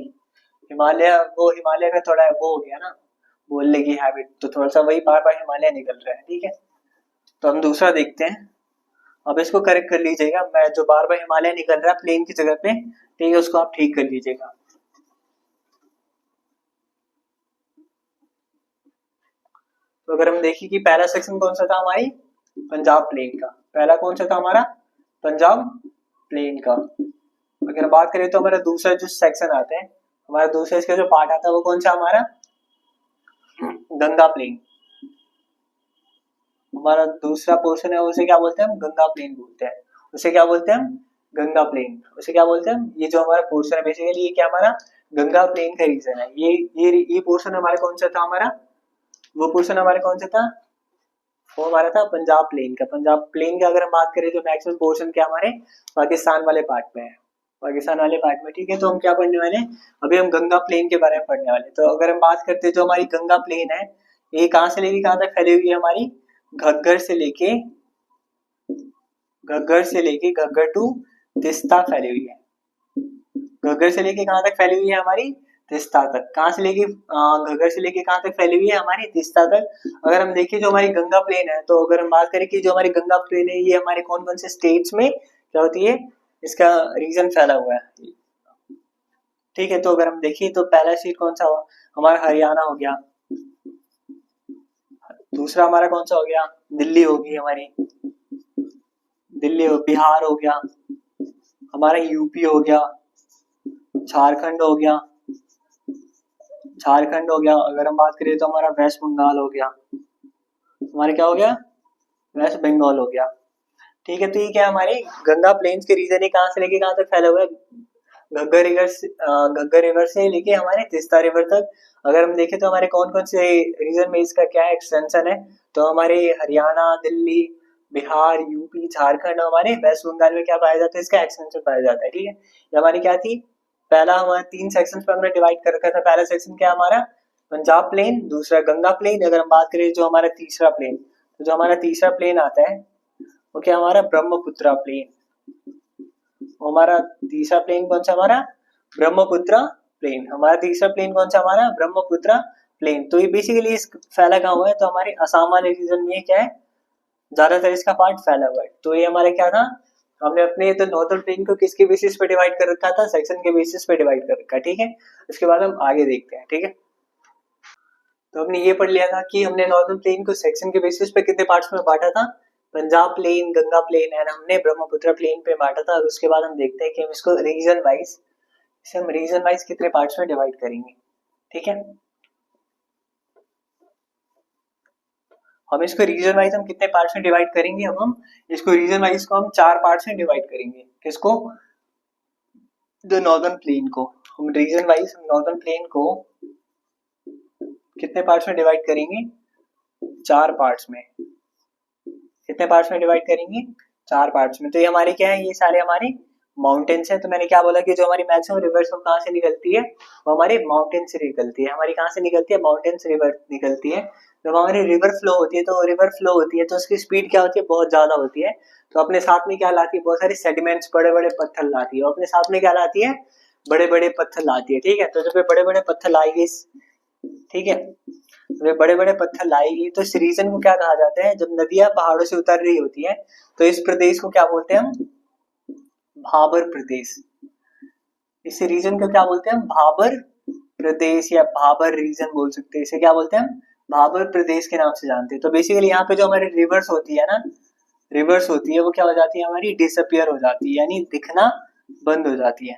हिमालय, वो हिमालय का थोड़ा वो हो गया ना बोलने की हैबिट, तो थोड़ा सा वही बार बार हिमालय निकल रहा है। ठीक है, तो हम दूसरा देखते हैं। अब इसको करेक्ट कर लीजिएगा, मैं जो बार बार हिमालय निकल रहा है प्लेन की जगह पे, ठीक है, उसको आप ठीक कर लीजिएगा। तो अगर हम देखें कि पहला सेक्शन कौन सा था, हमारी पंजाब प्लेन का। पहला कौन सा था हमारा पंजाब प्लेन का। अगर बात करें तो हमारा दूसरा जो सेक्शन आता है, हमारा दूसरा इसका जो पार्ट आता है वो कौन सा हमारा, गंगा प्लेन। हमारा दूसरा पोर्शन है उसे क्या बोलते हैं हम, गंगा प्लेन बोलते हैं। उसे क्या बोलते हैं हम, गंगा प्लेन। उसे क्या बोलते हैं हम, ये जो हमारा पोर्शन है बेसिकली ये क्या हमारा गंगा प्लेन का रीजन है। ये पोर्शन हमारे कौन सा था हमारा, वो पोर्शन हमारे कौन सा था, वो हमारा था पंजाब प्लेन का। पंजाब प्लेन का अगर हम बात करें तो मैक्सिमम पोर्शन क्या हमारे पाकिस्तान वाले पार्ट में है, पाकिस्तान वाले पार्ट में। ठीक है, तो हम क्या पढ़ने वाले हैं, अभी हम गंगा प्लेन के बारे में पढ़ने वाले। तो अगर हम बात करते हैं जो हमारी गंगा प्लेन है, ये कहाँ से लेके कहाँ तक फैली हुई है हमारी, घग्गर से लेके घग्गर टू तिस्ता फैली हुई है। घग्गर से लेके कहाँ तक फैली हुई है हमारी, तिस्ता तक। कहाँ से लेके घग्गर से लेके कहाँ तक फैली हुई है हमारी, तिस्ता तक। अगर हम देखें जो हमारी गंगा प्लेन है, तो अगर हम बात करें कि जो हमारी गंगा प्लेन है ये हमारे कौन कौन से स्टेट्स में क्या होती है, इसका रीजन फैला हुआ है। ठीक है, तो अगर हम देखें तो पहला स्टेट कौन सा हुआ हमारा, हरियाणा हो गया। दूसरा हमारा कौन सा हो गया, दिल्ली होगी हमारी, बिहार हो गया हमारा, यूपी हो गया, झारखंड हो गया, अगर हम बात करें तो हमारा वेस्ट बंगाल हो गया, हमारे क्या हो गया, वेस्ट बंगाल हो गया। ठीक है, तो ये क्या हमारे गंगा प्लेन्स के रीजन है, कहाँ से लेके कहाँ तक फैला हुआ है, घग्गर रिवर से लेके हमारे तिस्ता रिवर तक। अगर हम देखें तो हमारे कौन कौन से रीजन में इसका क्या एक्सटेंशन है, तो हमारे हरियाणा, दिल्ली, बिहार, यूपी, झारखंड, हमारे वेस्ट बंगाल में क्या पाया जाता है, इसका एक्सटेंशन पाया जाता है। ठीक है, ये हमारी क्या थी, पहला हमारा 3 सेक्शंस में हमने डिवाइड कर रखा था। पहला सेक्शन क्या हमारा पंजाब प्लेन, दूसरा गंगा प्लेन। अगर हम बात करें जो हमारा तीसरा प्लेन, तो जो हमारा तीसरा प्लेन आता है वो क्या हमारा ब्रह्मपुत्र प्लेन। हमारा तीसरा प्लेन कौन सा हमारा, ब्रह्मपुत्र प्लेन। हमारा तीसरा प्लेन कौन सा हमारा, ब्रह्मपुत्र प्लेन। तो ये बेसिकली इस फैला कहाँ हुआ है, तो हमारे असम वाले रीजन में क्या है, ज्यादातर इसका पार्ट फैला हुआ है। तो ये हमारे क्या था, हमने अपने तो नॉर्दर्न प्लेन को किसके बेसिस पे डिवाइड कर रखा था, सेक्शन के बेसिस पे डिवाइड कर रखा है। ठीक है, उसके बाद हम आगे देखते हैं। ठीक है, तो हमने ये पढ़ लिया था कि हमने नॉर्दर्न प्लेन को सेक्शन के बेसिस पे कितने पार्ट्स में बांटा था, Punjab plain, Ganga plain and हमने ब्रह्मपुत्र प्लेन पे बांटा था। और उसके बाद हम देखते हैं कि हम इसको रीजन वाइज, इसे हम रीजन वाइज कितने पार्ट्स में डिवाइड करेंगे। ठीक है, हम इसको रीजन वाइज हम कितने पार्ट्स में डिवाइड करेंगे, अब हम इसको रीजन वाइज को हम 4 पार्ट्स में डिवाइड करेंगे। किसको, जो नॉर्दर्न प्लेन को। हम रीजन वाइज नॉर्दर्न प्लेन को कितने पार्ट्स में डिवाइड करेंगे, 4 पार्ट्स में। कितने पार्ट्स में डिवाइड करेंगे, 4 पार्ट्स में। तो ये हमारे क्या है, ये सारे हमारे माउंटेन्स है। तो मैंने क्या बोला कि जो हमारी मैक्सिमम रिवर्स कहाँ से निकलती है, वो हमारे माउंटेन से निकलती है। हमारी कहाँ से निकलती है, माउंटेन से रिवर निकलती है। जब हमारी रिवर फ्लो होती है, तो उसकी स्पीड क्या होती है, बहुत ज्यादा होती है। तो अपने साथ में क्या लाती है, बहुत सारे सेडिमेंट्स, बड़े बड़े पत्थर लाती है। अपने साथ में क्या लाती है, बड़े बड़े पत्थर लाती है। ठीक है, तो जब ये बड़े बड़े पत्थर लाएगी, ठीक है, वे बड़े बड़े पत्थर लाएगी, तो इस रीजन को क्या कहा जाता है, जब नदियां पहाड़ों से उतर रही होती है तो इस प्रदेश को क्या बोलते हैं हम, भाबर प्रदेश। इस रीजन को क्या बोलते हैं हम, भाबर प्रदेश या भाबर रीजन बोल सकते हैं। इसे क्या बोलते हैं हम, भाबर प्रदेश के नाम से जानते हैं। तो बेसिकली यहाँ पे जो हमारी रिवर्स होती है ना, रिवर्स होती है, वो क्या हो जाती है, हमारी डिसअपियर हो जाती है, यानी दिखना बंद हो जाती है,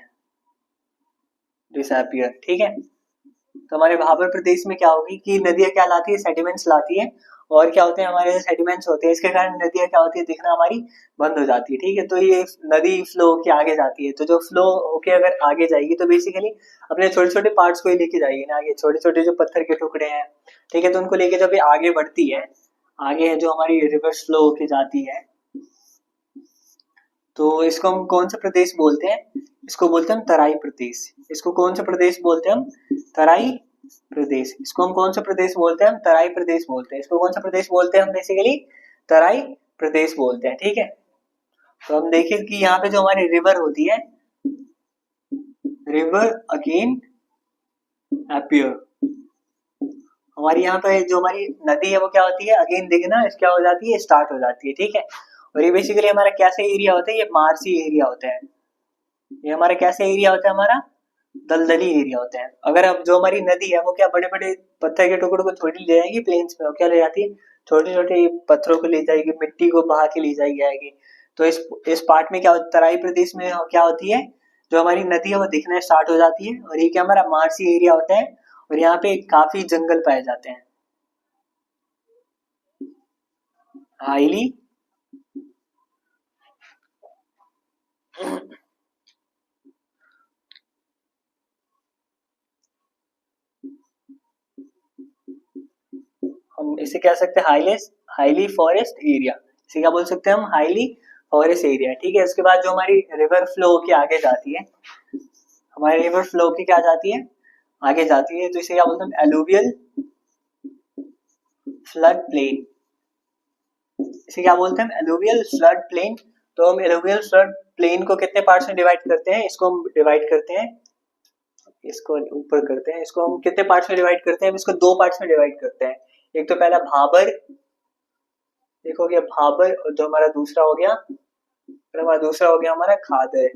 डिसअपियर। ठीक है, तो हमारे भाबर प्रदेश में क्या होगी कि नदियां क्या लाती है, सेडिमेंट्स लाती है। और क्या होते हैं, हमारे जो सेडिमेंट्स होते हैं इसके कारण नदियां क्या होती है, दिखना हमारी बंद हो जाती है। ठीक है, तो ये नदी फ्लो होके आगे जाती है। तो जो फ्लो होके अगर आगे जाएगी तो बेसिकली अपने छोटे छोटे पार्ट्स को ही लेके जाएगी ना आगे, छोटे छोटे जो पत्थर के टुकड़े हैं, ठीक है, तो उनको लेके जब ये आगे बढ़ती है, आगे जो हमारी रिवर्स फ्लो होके जाती है, तो इसको हम कौन सा प्रदेश बोलते हैं, इसको बोलते हैं हम तराई प्रदेश। इसको कौन सा प्रदेश बोलते हैं हम, तराई प्रदेश। इसको हम कौन सा प्रदेश बोलते हैं, हम तराई प्रदेश बोलते हैं। इसको कौन सा प्रदेश बोलते हैं हम, बेसिकली तराई प्रदेश बोलते हैं। ठीक है, तो हम देखें कि यहाँ पे जो हमारी रिवर होती है, रिवर अगेन अपीयर, हमारी यहाँ पे जो हमारी नदी है वो क्या होती है, अगेन दिखना क्या हो जाती है, स्टार्ट हो जाती है। ठीक है, और ये बेसिकली हमारा कैसे एरिया होता है, ये मार्सी एरिया होता है। ये हमारा कैसे एरिया होता है, हमारा दलदली एरिया होता है। अगर अब जो हमारी नदी है वो क्या बड़े बड़े पत्थर के टुकड़ों को थोड़ी ले जाएगी प्लेन्स में, वो क्या ले जाती है, छोटे छोटे पत्थरों को ले जाएगी, मिट्टी को बहा के ले जाएगी, तो इस पार्ट में क्या तराई प्रदेश में क्या होती है, जो हमारी नदी है वो दिखना स्टार्ट हो जाती है, और ये क्या हमारा मार्सी एरिया होता है, और यहाँ पे काफी जंगल पाए जाते हैं। हाईली हम इसे कह सकते हैं हाईली फॉरेस्ट एरिया, इसे क्या बोल सकते हैं हम, हाईली फॉरेस्ट एरिया। ठीक है, उसके बाद जो हमारी रिवर फ्लो के आगे जाती है, हमारी रिवर फ्लो की क्या जाती है, आगे जाती है, तो इसे क्या बोलते हैं, एलुवियल फ्लड प्लेन। इसे क्या बोलते हैं, एलुवियल फ्लड प्लेन। तो हम एलुवियल फ्लड प्लेन को कितने पार्ट्स में डिवाइड करते हैं, इसको हम डिवाइड करते हैं, इसको ऊपर करते हैं, इसको हम कितने पार्ट्स में डिवाइड करते हैं, हम इसको दो पार्ट्स में डिवाइड करते हैं। एक तो पहला भाबर, देखो गया भाबर, और जो हमारा दूसरा हो गया, फिर हमारा दूसरा हो गया हमारा खादर।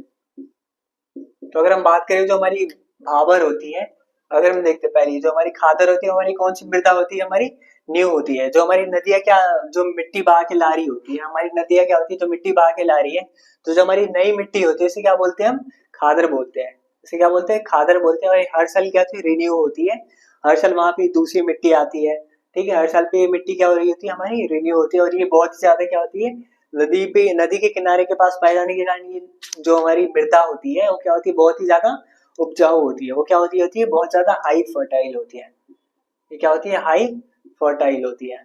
तो अगर हम बात करें जो हमारी भाबर होती है, अगर हम देखते हैं पहली जो हमारी खादर होती है, हमारी कौन सी मृदा होती है, हमारी न्यू होती है। जो हमारी नदियां क्या, जो मिट्टी बहा के ला रही होती है, हमारी नदियां क्या होती है, जो मिट्टी बहा के ला रही है, तो जो हमारी नई मिट्टी होती है इसे क्या बोलते हैं, हम खादर बोलते हैं। इसे क्या बोलते हैं, खादर बोलते हैं। और हर साल क्या होती है, रिन्यू होती है, हर साल वहां पे दूसरी मिट्टी आती है। ठीक है, हर साल पे मिट्टी क्या हो रही होती है, हमारी रिन्यू होती है, और ये बहुत ज्यादा क्या होती है, नदी पे, नदी के किनारे के पास पाए जाने के कारण ये जो हमारी मृदा होती है वो क्या होती है, बहुत ही ज्यादा उपजाऊ होती है। वो क्या होती है बहुत ज्यादा हाई फर्टाइल होती है। ये क्या होती है, हाई फर्टाइल होती है।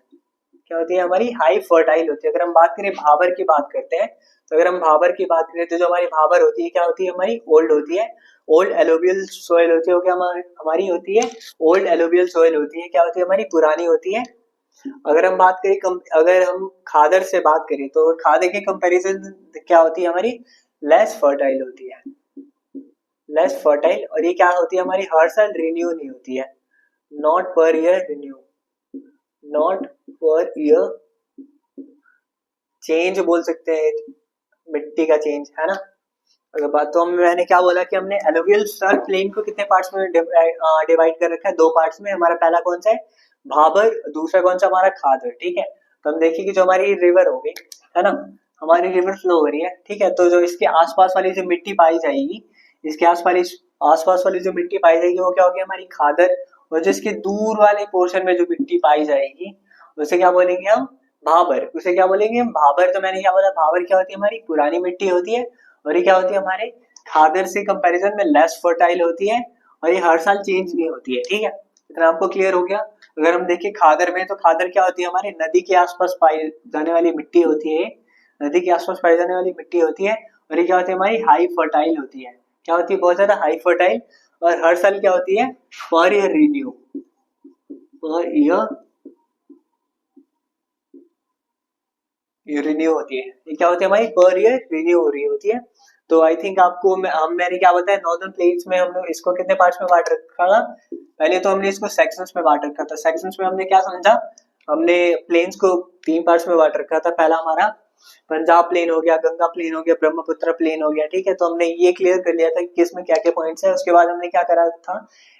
क्या होती है, हमारी हाई फर्टाइल होती है। अगर हम बात करें भाबर की बात करते हैं, तो अगर हम भाबर की बात करें तो जो हमारी भाबर होती है क्या होती है, हमारी ओल्ड होती है, ओल्ड एलोवियल सोइल होती है। वो क्या हमारी होती है, ओल्ड एलोवियल सोइल होती है, क्या होती है, हमारी पुरानी होती है। अगर हम बात करें अगर हम खादर से बात करें तो खादर के कंपैरिजन क्या होती है, हमारी लेस फर्टाइल होती है, लेस फर्टाइल। और ये क्या होती है, हमारी हर साल रिन्यू नहीं होती है, not per year renew, not per year change बोल सकते हैं, मिट्टी का चेंज है ना। अगर बात तो मैंने क्या बोला कि हमने एलोवियल सर्फ प्लेन को कितने पार्ट्स में डिवाइड कर रखा है, दो पार्ट्स में। हमारा पहला कौन सा है, भाबर, दूसरा कौन सा हमारा खादर। ठीक है, तो हम देखिए कि जो हमारी रिवर हो गई है ना, हमारी रिवर फ्लो हो रही है। ठीक है, तो जो इसके आसपास वाली जो मिट्टी पाई जाएगी, इसके आसपास वाली जो मिट्टी पाई जाएगी वो क्या होगी, हमारी खादर। और जो इसके दूर वाले पोर्शन में जो मिट्टी पाई जाएगी उसे क्या बोलेंगे हम, भाबर। उसे क्या बोलेंगे हम, भाबर। तो मैंने क्या बोला, भाबर क्या होती है, हमारी पुरानी मिट्टी होती है, और ये क्या होती है, हमारे खादर से कंपैरिजन में लेस फर्टाइल होती है, और ये हर साल चेंज नहीं होती है। ठीक है, इतना आपको क्लियर हो गया। अगर हम देखें खादर में, तो खादर क्या होती है, हमारे नदी के आसपास पाई जाने वाली मिट्टी होती है, नदी के आसपास पाई जाने वाली मिट्टी होती है। और ये क्या होती है, हमारी हाई फर्टाइल होती है, क्या होती है, बहुत ज्यादा हाई फर्टाइल। और हर साल क्या होती है, per year renew, per year renew होती है। ये क्या होती है, हमारी पर ईयर रिन्यू हो रही होती है। तो आई थिंक आपको मैंने क्या बताया, नॉर्दर्न प्लेन्स में हम लोग इसको कितने पार्ट्स में बांट रखा था, पहले तो हमने इसको सेक्शंस में बांट रखा था। सेक्शंस में हमने क्या समझा, हमने प्लेन्स को तीन पार्ट्स में बांट रखा था। पहला हमारा पंजाब प्लेन हो गया, गंगा प्लेन हो गया, ब्रह्मपुत्र प्लेन हो गया। ठीक है, तो हमने ये क्लियर कर लिया था कि किसमें क्या क्या पॉइंट्स है। उसके बाद हमने क्या करा था,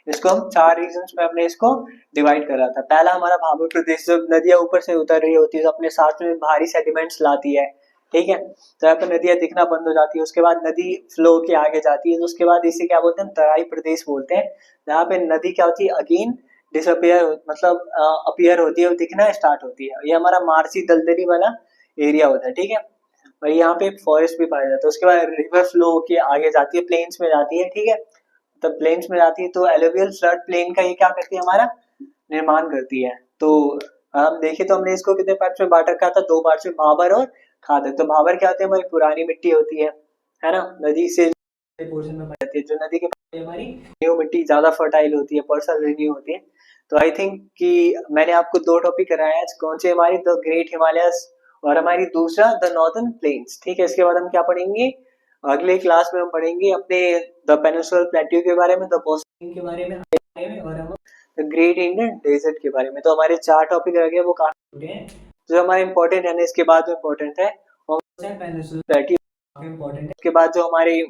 इसको हम चार रीजन्स में हमने इसको डिवाइड करा था। पहला हमारा भाबर प्रदेश, जब नदियां ऊपर से उतर रही होती है तो अपने साथ में भारी सेडिमेंट्स लाती है। ठीक है, तो यहाँ पर नदियां दिखना बंद हो जाती है। उसके बाद नदी फ्लो के आगे जाती है, तो उसके बाद इसे क्या बोलते हैं, तराई प्रदेश बोलते हैं, जहाँ पे नदी क्या होती है, अगेन डिसअपियर, मतलब अपीयर होती है, और दिखना स्टार्ट होती है। ये हमारा मार्सी दलदली वाला एरिया होता है। ठीक है, और यहाँ पे फॉरेस्ट भी पाया जाता है। उसके बाद रिवर फ्लो के आगे जाती है, प्लेन्स में जाती है। ठीक है, तो प्लेन्स में जाती है, तो एलुवियल फ्लड प्लेन का ये क्या करती है, हमारा निर्माण करती है। तो हम देखें तो हमने इसको कितने पार्ट्स में बांट रखा था, दो पार्ट्स में, भाबर और खादर। तो भाबर क्या होती है, हमारी पुरानी मिट्टी होती है ना, नदी से पोर्शन में पाई जाती है। जो नदी के पास हमारी न्यू मिट्टी ज्यादा फर्टाइल होती है, पर्सल रिन्यू होती है। तो आई थिंक कि मैंने आपको दो टॉपिक कराया है, कौन से, हमारी द ग्रेट हिमालयस, और हमारी दूसरा द नॉर्दर्न प्लेन्स। ठीक है, इसके बाद हम क्या पढ़ेंगे, अगले क्लास में हम पढ़ेंगे अपने द पेनिनसुलर प्लेट्यू के बारे में, द पोस्टिंग के बारे में, और हम द ग्रेट इंडियन डेजर्ट के बारे में। तो हमारे चार टॉपिक रह गए, वो काफी छोटे हैं। जो हमारे इंपॉर्टेंट है ना, इसके बाद जो इंपॉर्टेंट है वो पेनिनसुलर प्लेट्यू काफी इंपॉर्टेंट है। इसके बाद जो हमारे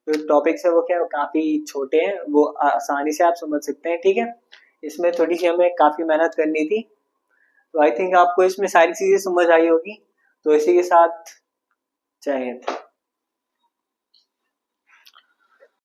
जो टॉपिक्स है वो क्या है, वो काफी छोटे हैं, वो आसानी से आप समझ सकते हैं। ठीक है, इसमें थोड़ी सी हमें काफी मेहनत करनी थी। तो आई थिंक आपको इसमें सारी चीजें समझ आई होगी। तो इसी के साथ जय हिंद।